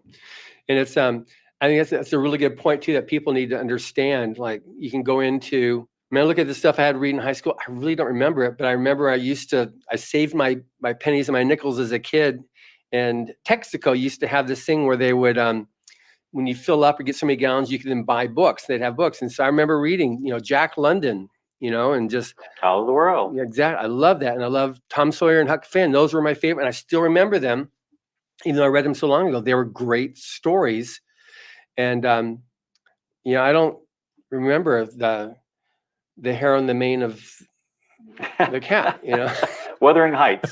And it's I think that's a really good point too, that people need to understand. Like, you can go into, I look at the stuff I had to read in high school. I really don't remember it, but I remember I saved my pennies and my nickels as a kid, And Texaco used to have this thing where they would, when you fill up or get so many gallons, you could then buy books. They'd have books. And so I remember reading, Jack London, and just Out of the world. yeah, exactly. I love that. And I love Tom Sawyer and Huck Finn. Those were my favorite. And I still remember them, even though I read them so long ago. They were great stories. And, I don't remember the hair on the mane of the cat, Wuthering Heights.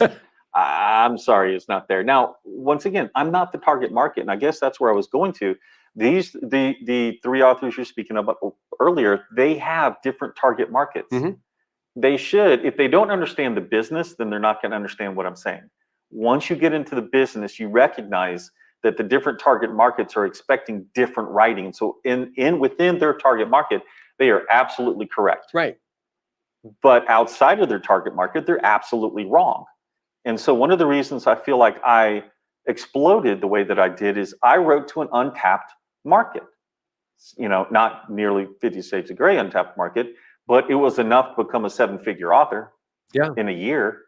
I'm sorry, it's not there. Now, once again, I'm not the target market. And I guess that's where I was going to. The three authors you're speaking about earlier, they have different target markets. Mm-hmm. They should, if they don't understand the business, then they're not going to understand what I'm saying. Once you get into the business, you recognize that the different target markets are expecting different writing. So within their target market, they are absolutely correct. Right. But outside of their target market, they're absolutely wrong. And so one of the reasons I feel like I exploded the way that I did is I wrote to an untapped market. Not nearly 50 Shades of Grey untapped market, but it was enough to become a 7-figure author in a year.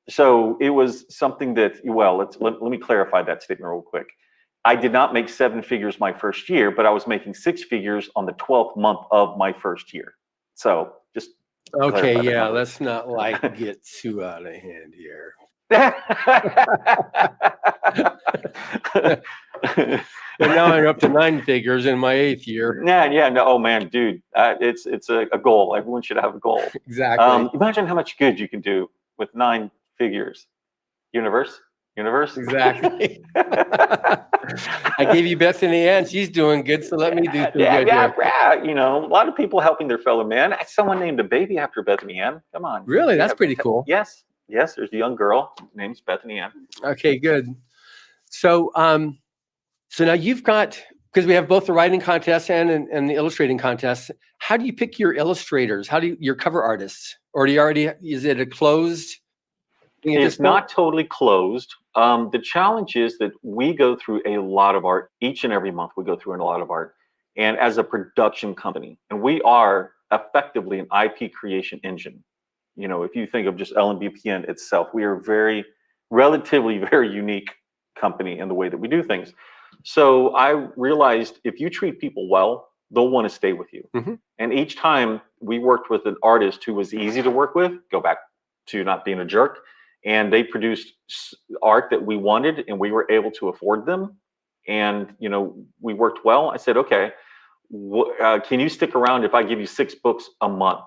So it was something that, let me clarify that statement real quick. I did not make 7 figures my first year, but I was making 6 figures on the 12th month of my first year. So just okay, yeah, let's not get too out of hand here. And now I'm up to 9 figures in my 8th year. Yeah, no, oh man, dude, it's a goal. Everyone should have a goal. Exactly. Imagine how much good you can do with 9 figures. Universe. Exactly. I gave you Bethany Ann. She's doing good, so let me do some good here. Yeah. A lot of people helping their fellow man. Someone named a baby after Bethany Ann. Come on. Really? That's pretty cool. Yes. There's a young girl named Bethany Ann. Okay, good. So, so now you've got, because we have both the writing contest and the illustrating contest. How do you pick your illustrators? Your cover artists? Or is it a closed? It's not totally closed. The challenge is that we go through a lot of art each and every month. We go through a lot of art, and as a production company, and we are effectively an IP creation engine. If you think of just LMBPN itself, we are relatively very unique company in the way that we do things. So I realized if you treat people well, they'll want to stay with you. Mm-hmm. And each time we worked with an artist who was easy to work with, go back to not being a jerk, and they produced art that we wanted and we were able to afford them. And, we worked well. I said, okay, can you stick around if I give you 6 books a month?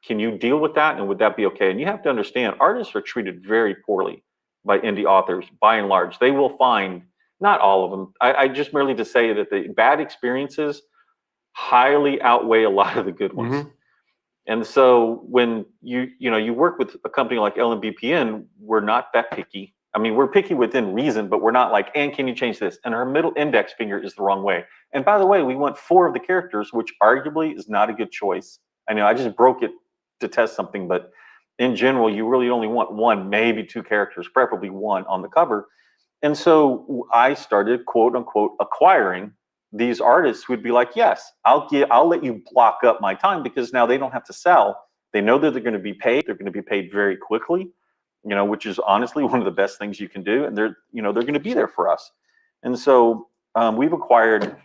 Can you deal with that? And would that be okay? And you have to understand, artists are treated very poorly by indie authors, by and large. They will find, not all of them, I just merely to say that the bad experiences highly outweigh a lot of the good ones. Mm-hmm. And so when you work with a company like LMBPN, we're not that picky. I mean, we're picky within reason, but we're not like, and can you change this? And her middle index finger is the wrong way. And by the way, we want 4 of the characters, which arguably is not a good choice. I know I just broke it to test something, but in general, you really only want 1, maybe 2 characters, preferably 1 on the cover. And so I started, quote unquote, acquiring these artists who'd be like, yes, I'll let you block up my time, because now they don't have to sell. They know that they're going to be paid. They're going to be paid very quickly, which is honestly one of the best things you can do. And they're going to be there for us. And so we've acquired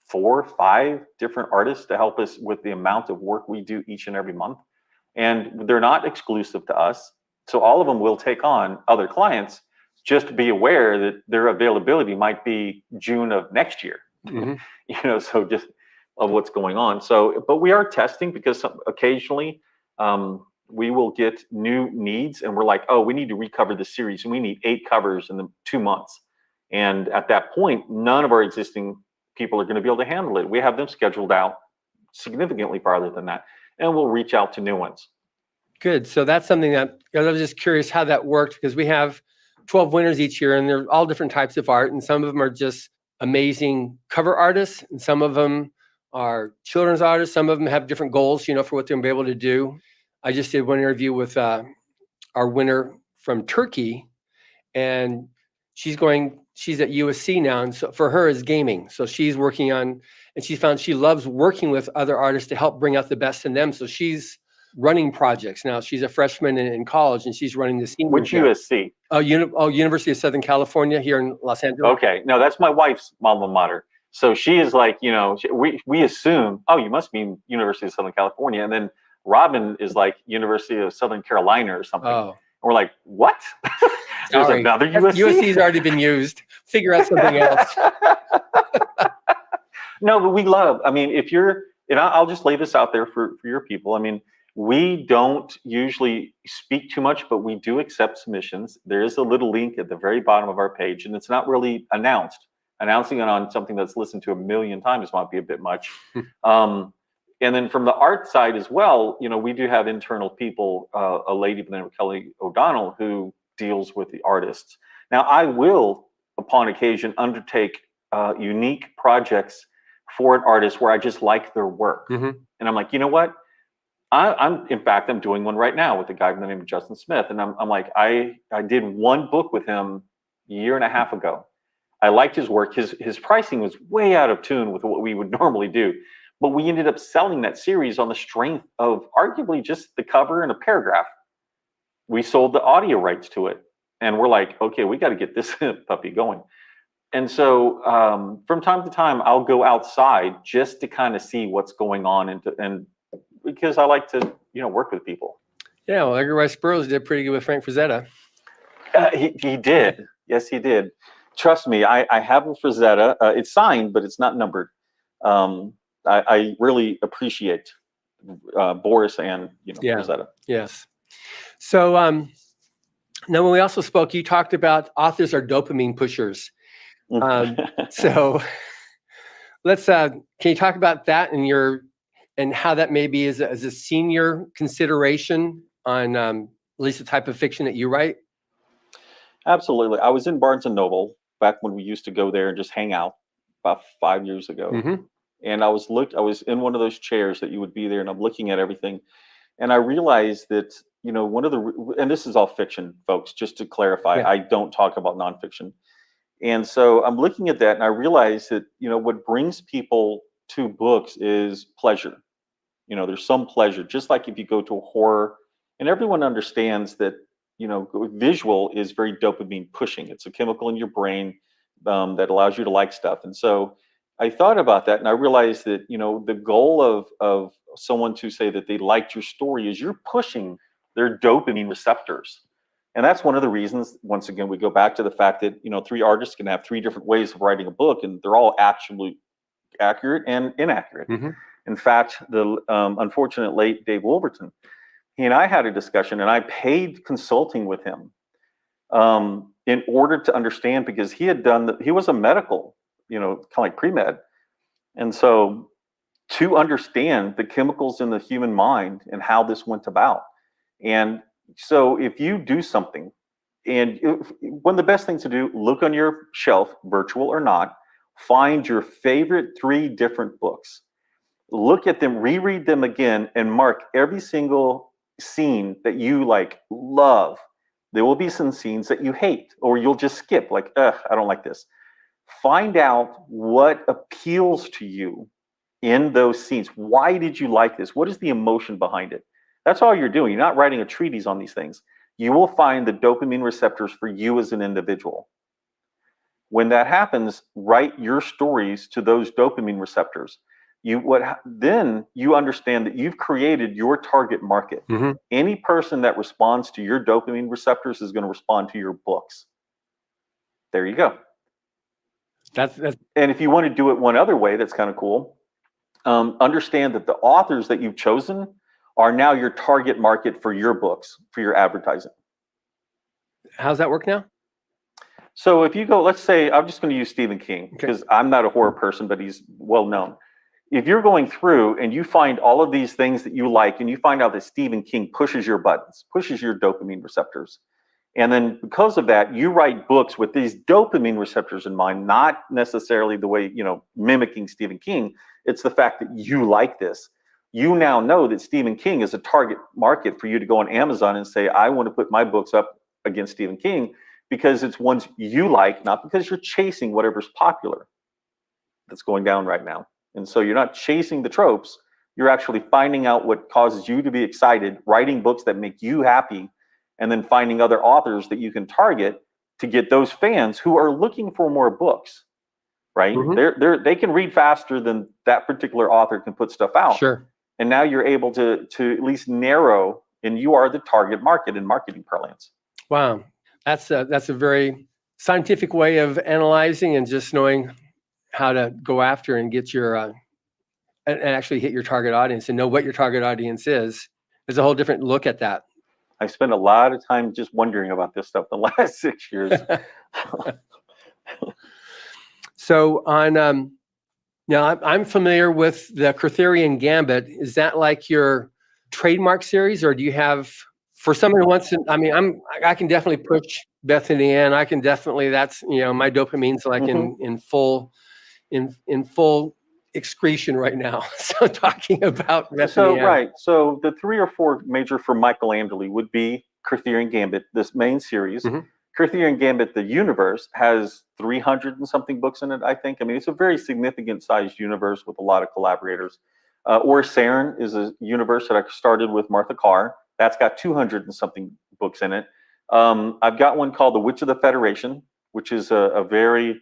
4 or 5 different artists to help us with the amount of work we do each and every month. And they're not exclusive to us. So all of them will take on other clients. Just to be aware that their availability might be June of next year. Mm-hmm. So just of what's going on. So, but we are testing, because occasionally we will get new needs and we're like, oh, we need to recover the series and we need 8 covers in the 2 months. And at that point, none of our existing people are going to be able to handle it. We have them scheduled out significantly farther than that, and we'll reach out to new ones. Good. So that's something that I was just curious how that worked, because we have 12 winners each year, and they're all different types of art, and some of them are just amazing cover artists, and some of them are children's artists. Some of them have different goals, for what they're going to be able to do. I just did one interview with our winner from Turkey, and she's at USC now, and so for her is gaming. So she's working on, and she found she loves working with other artists to help bring out the best in them. So she's running projects. Now she's a freshman in college, and she's running the senior. Which USC? University of Southern California here in Los Angeles. Okay, no, that's my wife's alma mater. So she is like, we assume, oh, you must mean University of Southern California, and then Robin is like University of Southern Carolina or something. Oh. And we're like, what? There's Sorry. another USC? USC's already been used. Figure out something else. No, but we love, I mean, if you're, and I'll just lay this out there for your people. I mean, we don't usually speak too much, but we do accept submissions. There is a little link at the very bottom of our page, and it's not really announced. Announcing it on something that's listened to 1 million times might be a bit much. And then from the art side as well, we do have internal people, a lady by the name of Kelly O'Donnell, who deals with the artists. Now, I will, upon occasion, undertake unique projects for an artist where I just like their work. And I'm like, you know what? In fact, I'm doing one right now with a guy by the name of Justin Smith. And I'm like, I did one book with him 1.5 years ago. I liked his work. His pricing was way out of tune with what we would normally do. But we ended up selling that series on the strength of arguably just the cover and a paragraph. We sold the audio rights to it. And we're like, okay, we got to get this puppy going. And so from time to time, I'll go outside just to kind of see what's going on, and because I like to, work with people. Yeah, well, Edgar Rice Burroughs did pretty good with Frank Frazetta. He did. Yes, he did. Trust me, I have a Frazetta. It's signed, but it's not numbered. I really appreciate Boris and Frazetta. Yes. So now when we also spoke, you talked about authors are dopamine pushers. So let's can you talk about that and how that maybe is as a senior consideration on at least the type of fiction that you write? Absolutely. I was in Barnes and Noble back when we used to go there and just hang out about 5 years ago. And I was in one of those chairs that you would be there, and I'm looking at everything. And I realized that, and this is all fiction, folks, just to clarify, I don't talk about nonfiction. And so I'm looking at that, and I realized that, what brings people to books is pleasure. There's some pleasure, just like if you go to a horror, and everyone understands that, visual is very dopamine pushing. It's a chemical in your brain that allows you to like stuff. And so I thought about that, and I realized that, the goal of someone to say that they liked your story is you're pushing their dopamine receptors. And that's one of the reasons, once again, we go back to the fact that, 3 artists can have 3 different ways of writing a book, and they're all absolutely accurate and inaccurate. In fact, the unfortunate late Dave Wolverton, he and I had a discussion, and I paid consulting with him in order to understand, because he was a medical, kind of like pre-med. And so to understand the chemicals in the human mind and how this went about. And so if you do something, and one of the best things to do, look on your shelf, virtual or not, find your favorite 3 different books, look at them, reread them again, and mark every single scene that you love. There will be some scenes that you hate, or you'll just skip, like, I don't like this. Find out what appeals to you in those scenes. Why did you like this? What is the emotion behind it? That's all you're doing. You're not writing a treatise on these things. You will find the dopamine receptors for you as an individual. When that happens, write your stories to those dopamine receptors. Then you understand that you've created your target market. Any person that responds to your dopamine receptors is going to respond to your books. There you go. And if you want to do it one other way, that's kind of cool. Understand that the authors that you've chosen are now your target market for your books, for your advertising. How's that work now? So if you go, let's say, I'm just going to use Stephen King, because I'm not a horror person, but he's well known. If you're going through and you find all of these things that you like, and you find out that Stephen King pushes your buttons, pushes your dopamine receptors, and then because of that, you write books with these dopamine receptors in mind, not necessarily the way, mimicking Stephen King. It's the fact that you like this. You now know that Stephen King is a target market for you to go on Amazon and say, I want to put my books up against Stephen King, because it's ones you like, not because you're chasing whatever's popular that's going down right now. And so you're not chasing the tropes, You're actually finding out what causes you to be excited, writing books that make you happy, and then finding other authors that you can target to get those fans who are looking for more books, right? They can read faster than that particular author can put stuff out. Sure. And now you're able to at least narrow, and you are the target market in marketing parlance. Wow. That's a very scientific way of analyzing and just knowing how to go after and get your and actually hit your target audience and know what your target audience is. There's a whole different look at that. I spent a lot of time just wondering about this stuff the last 6 years. So on, now I'm familiar with the Arthurian Gambit. Is that like your trademark series, or do you have, for someone who wants to, I mean, I can definitely push Bethany Ann. I can definitely, that's, my dopamine's like in full excretion right now. So talking about Bethany Ann. Right. So the 3 or 4 major for Michael Anderle would be Arthurian Gambit, this main series. Arthurian Gambit, the universe, has 300 and something books in it, I think. I mean, it's a very significant sized universe with a lot of collaborators. Orsarin is a universe that I started with Martha Carr. That's got 200 and something books in it. I've got one called The Witch of the Federation, which is another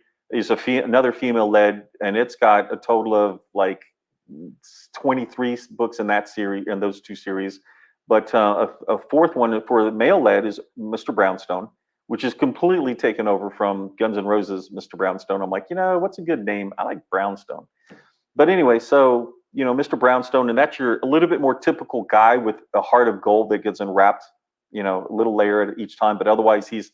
female-led, and it's got a total of like 23 books in that series, in those 2 series. But a fourth one for the male-led is Mr. Brownstone, which is completely taken over from Guns N' Roses' Mr. Brownstone. I'm like, what's a good name? I like Brownstone. But anyway, so, Mr. Brownstone, and that's a little bit more typical guy with a heart of gold that gets unwrapped, a little layer at each time. But otherwise, he's,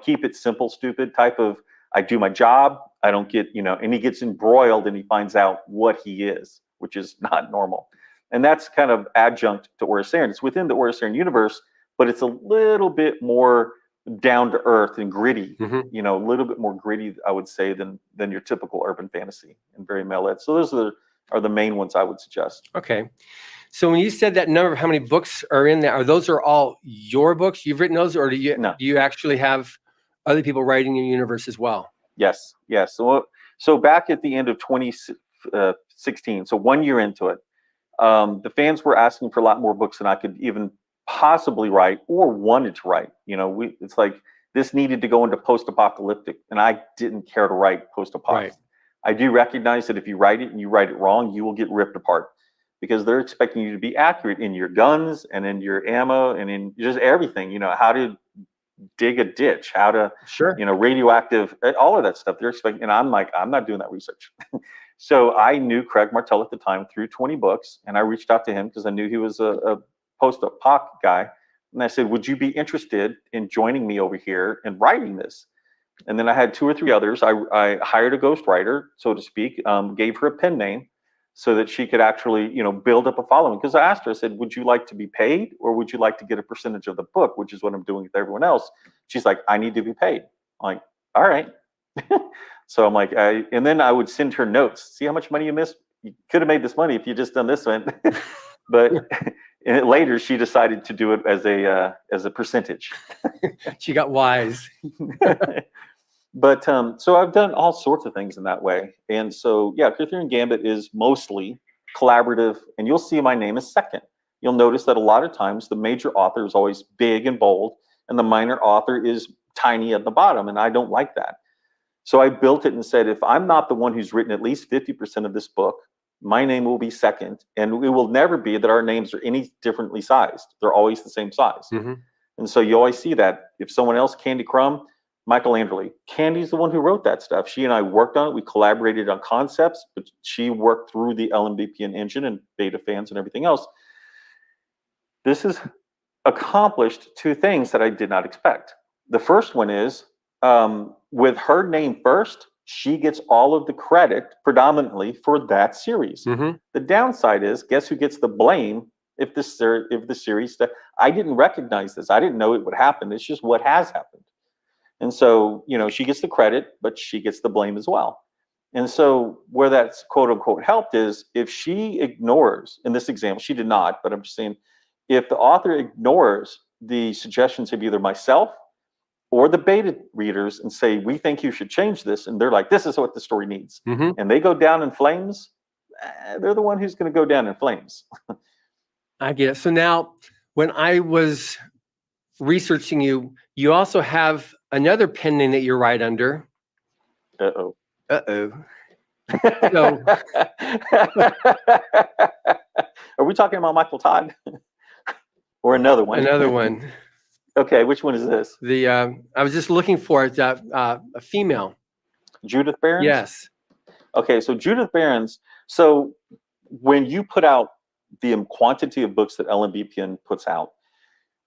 keep it simple, stupid type of, I do my job, I don't get, and he gets embroiled and he finds out what he is, which is not normal. And that's kind of adjunct to Orsarin. It's within the Orsarin universe, but it's a little bit more down to earth and gritty, a little bit more gritty, I would say, than your typical urban fantasy and very male-led. So those are the main ones I would suggest. Okay. So when you said that number of how many books are in there, those are all your books? You've written those, or do you actually have other people writing in your universe as well? Yes. So back at the end of 2016, so 1 year into it, the fans were asking for a lot more books than I could even possibly write or wanted to write. It's like this needed to go into post-apocalyptic, and I didn't care to write post-apocalyptic. Right. I do recognize that if you write it and you write it wrong, you will get ripped apart, because they're expecting you to be accurate in your guns and in your ammo and in just everything, how to dig a ditch, how to, radioactive, all of that stuff they're expecting. And I'm like, I'm not doing that research. So I knew Craig Martell at the time through 20 Books, and I reached out to him because I knew he was a post-apoc guy. And I said, would you be interested in joining me over here and writing this? And then I had 2 or 3 others. I hired a ghostwriter, so to speak, gave her a pen name so that she could actually, build up a following. Because I asked her, I said, would you like to be paid, or would you like to get a percentage of the book, which is what I'm doing with everyone else? She's like, I need to be paid. I'm like, all right. So I'm like, and then I would send her notes. See how much money you missed? You could have made this money if you just done this one. But later she decided to do it as a percentage. She got wise. But so I've done all sorts of things in that way. And so, Arthurian Gambit is mostly collaborative, and you'll see my name is second. You'll notice that a lot of times the major author is always big and bold, and the minor author is tiny at the bottom, and I don't like that. So I built it and said, if I'm not the one who's written at least 50% of this book, my name will be second, and it will never be that our names are any differently sized. They're always the same size. And so you always see that. If someone else, Candy Crumb, Michael Anderle. Candy's the one who wrote that stuff. She and I worked on it. We collaborated on concepts, but she worked through the LMBPN engine and beta fans and everything else. This has accomplished 2 things that I did not expect. The first one is, with her name first, she gets all of the credit predominantly for that series. The downside is, guess who gets the blame if the series, I didn't recognize this. I didn't know it would happen. It's just what has happened. And so, she gets the credit, but she gets the blame as well. And so where that's quote unquote helped is, if she ignores, in this example, she did not, but I'm just saying, if the author ignores the suggestions of either myself or the beta readers and say, we think you should change this, and they're like, this is what the story needs, and they go down in flames, they're the one who's going to go down in flames. I get it. So now, when I was researching you, you also have another pen name that you write under. Uh-oh. Uh-oh. So, are we talking about Michael Todd or another one? another one. Okay, which one is this? The I was just looking for it. A female. Judith Barron's? Yes. Okay, so Judith Barron's. So when you put out the quantity of books that LMBPN puts out,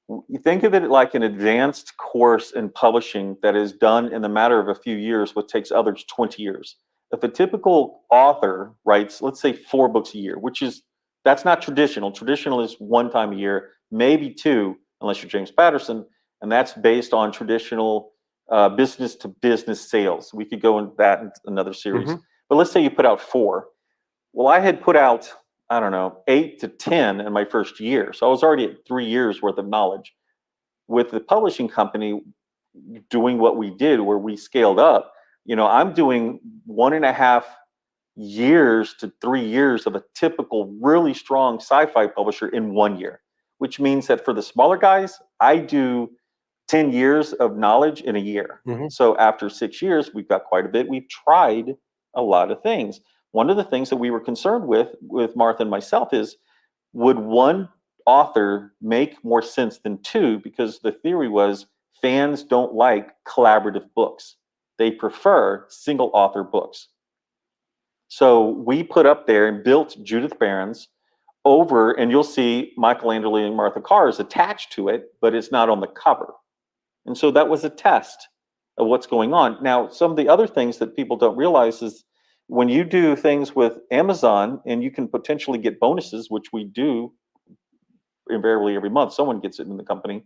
you think of it like an advanced course in publishing that is done in the matter of a few years, what takes others 20 years. If a typical author writes, let's say 4 books a year, that's not traditional. Traditional is 1 time a year, maybe 2, unless you're James Patterson, and that's based on traditional business to business sales. We could go into that in another series. Mm-hmm. But let's say you put out 4. Well, I had put out, I don't know, 8 to 10 in my first year. So I was already at 3 years worth of knowledge. With the publishing company doing what we did, where we scaled up, I'm doing 1.5 years to 3 years of a typical really strong sci-fi publisher in 1 year, which means that for the smaller guys, I do 10 years of knowledge in a year. Mm-hmm. So after 6 years, we've got quite a bit. We've tried a lot of things. One of the things that we were concerned with Martha and myself is, would one author make more sense than 2? Because the theory was fans don't like collaborative books. They prefer single author books. So we put up there and built Judith Barron's over, and you'll see Michael Anderle and Martha Carr is attached to it, but it's not on the cover. And so that was a test of what's going on. Now, some of the other things that people don't realize is when you do things with Amazon and you can potentially get bonuses, which we do invariably every month, someone gets it in the company,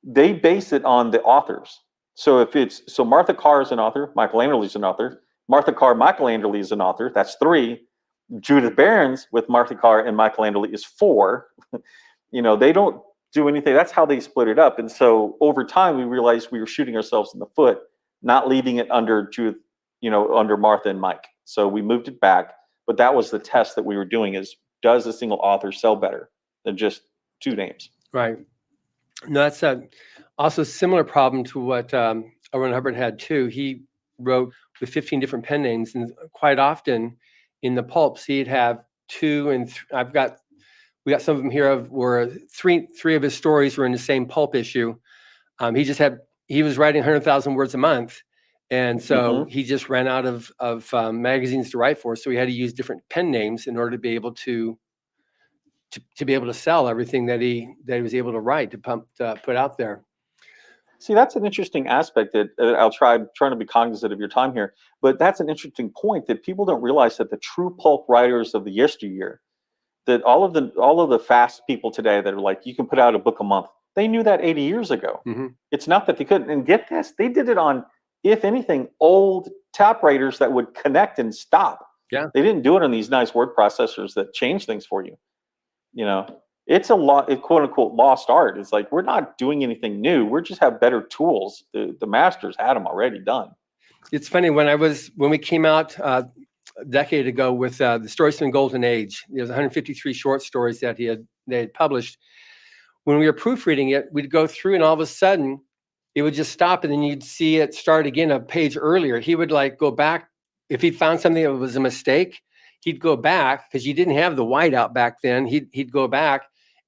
they base it on the authors. So so Martha Carr is an author, Michael Anderle is an author, Martha Carr, Michael Anderle is an author, that's 3. Judith Barron's with Martha Carr and Michael Anderle is 4. They don't do anything. That's how they split it up. And so over time, we realized we were shooting ourselves in the foot, not leaving it under Judith, under Martha and Mike. So we moved it back. But that was the test that we were doing: is does a single author sell better than just 2 names? Right. No, that's also a similar problem to what Owen Hubbard had too. He wrote with 15 different pen names, and quite often in the pulps, he'd have 2 and we got some of them here where three of his stories were in the same pulp issue. He was writing 100,000 words a month. And so he just ran out of magazines to write for. So he had to use different pen names in order to be able to be able to sell everything that he was able to write, to put out there. See, that's an interesting aspect that I'm trying to be cognizant of your time here, but that's an interesting point that people don't realize, that the true pulp writers of the yesteryear, that all of the fast people today that are like, you can put out a book a month, they knew that 80 years ago. Mm-hmm. It's not that they couldn't. And get this, they did it on, if anything, old typewriters that would connect and stop. Yeah. They didn't do it on these nice word processors that change things for you. It's a quote unquote lost art. It's like, we're not doing anything new. We just have better tools. The masters had them already done. It's funny, when we came out a decade ago with the Stories from the Golden Age, there's 153 short stories that they had published. When we were proofreading it, we'd go through, and all of a sudden it would just stop, and then you'd see it start again a page earlier. He would go back. If he found something that was a mistake, he'd go back, because you didn't have the whiteout back then. He'd go back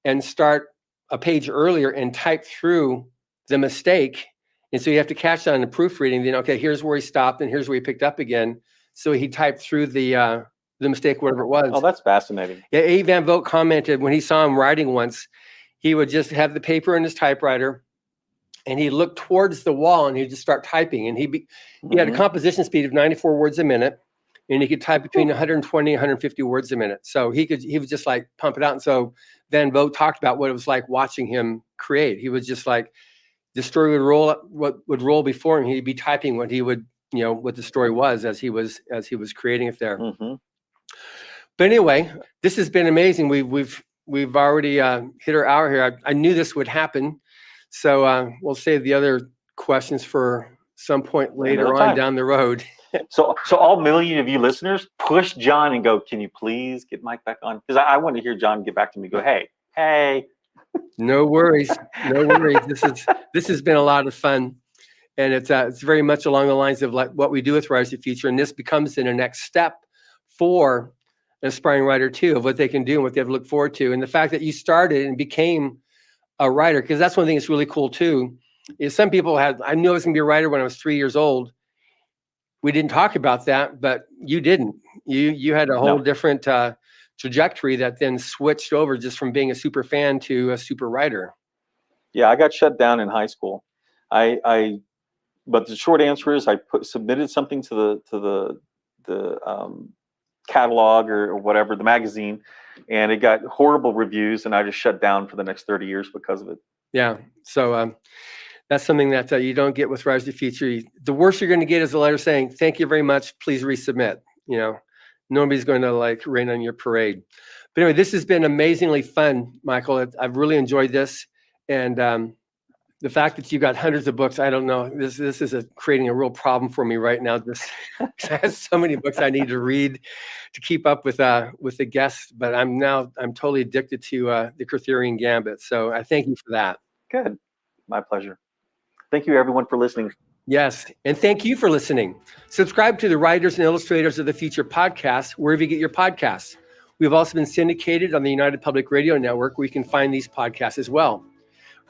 and start a page earlier and type through the mistake. And so you have to catch that on the proofreading. Then, okay, here's where he stopped and here's where he picked up again. So he typed through the mistake, whatever it was. Oh, that's fascinating. Yeah, A. Van Vogt commented when he saw him writing once, he would just have the paper in his typewriter, and he'd look towards the wall and he'd just start typing. And he had a composition speed of 94 words a minute, and he could type between 120 and 150 words a minute. So he would just pump it out. And so Van Vogt talked about what it was like watching him create. He was just like, the story would roll up, what would roll before him. He'd be typing what he would, what the story was as he was creating it there. Mm-hmm. But anyway, this has been amazing. We've already hit our hour here. I knew this would happen. So we'll save the other questions for some point later on down the road. So all million of you listeners, push John and go, can you please get Mike back on? Because I want to hear John get back to me and go, hey. No worries. No worries. This has been a lot of fun. And it's very much along the lines of like what we do with Writers of the Future. And this becomes the next step for an aspiring writer too, of what they can do and what they have to look forward to. And the fact that you started and became a writer, because that's one thing that's really cool too, is some people I knew I was gonna be a writer when I was 3 years old. We didn't talk about that, but you didn't. You had a whole different trajectory that then switched over just from being a super fan to a super writer. Yeah, I got shut down in high school. But the short answer is I submitted something to the catalog or whatever, the magazine, and it got horrible reviews, and I just shut down for the next 30 years because of it. Yeah. So that's something that you don't get with Writers of the Future. The worst you're going to get is a letter saying, thank you very much, please resubmit. Nobody's going to like rain on your parade. But anyway, this has been amazingly fun, Michael. I've really enjoyed this. And the fact that you got hundreds of books, I don't know, this is creating a real problem for me right now. I have so many books I need to read to keep up with the guests, but I'm totally addicted to the Arthurian Gambit. So I thank you for that. Good. My pleasure. Thank you everyone for listening. Yes. And thank you for listening. Subscribe to the Writers and Illustrators of the Future podcast, wherever you get your podcasts. We've also been syndicated on the United Public Radio Network, where you can find these podcasts as well.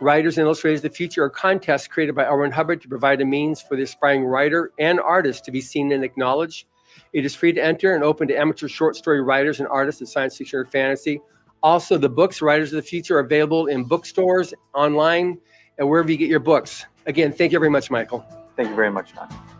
Writers and Illustrators of the Future are contests created by L. Ron Hubbard to provide a means for the aspiring writer and artist to be seen and acknowledged. It is free to enter and open to amateur short story writers and artists of science fiction or fantasy. Also, the books, Writers of the Future, are available in bookstores, online, and wherever you get your books. Again, thank you very much, Michael. Thank you very much, John.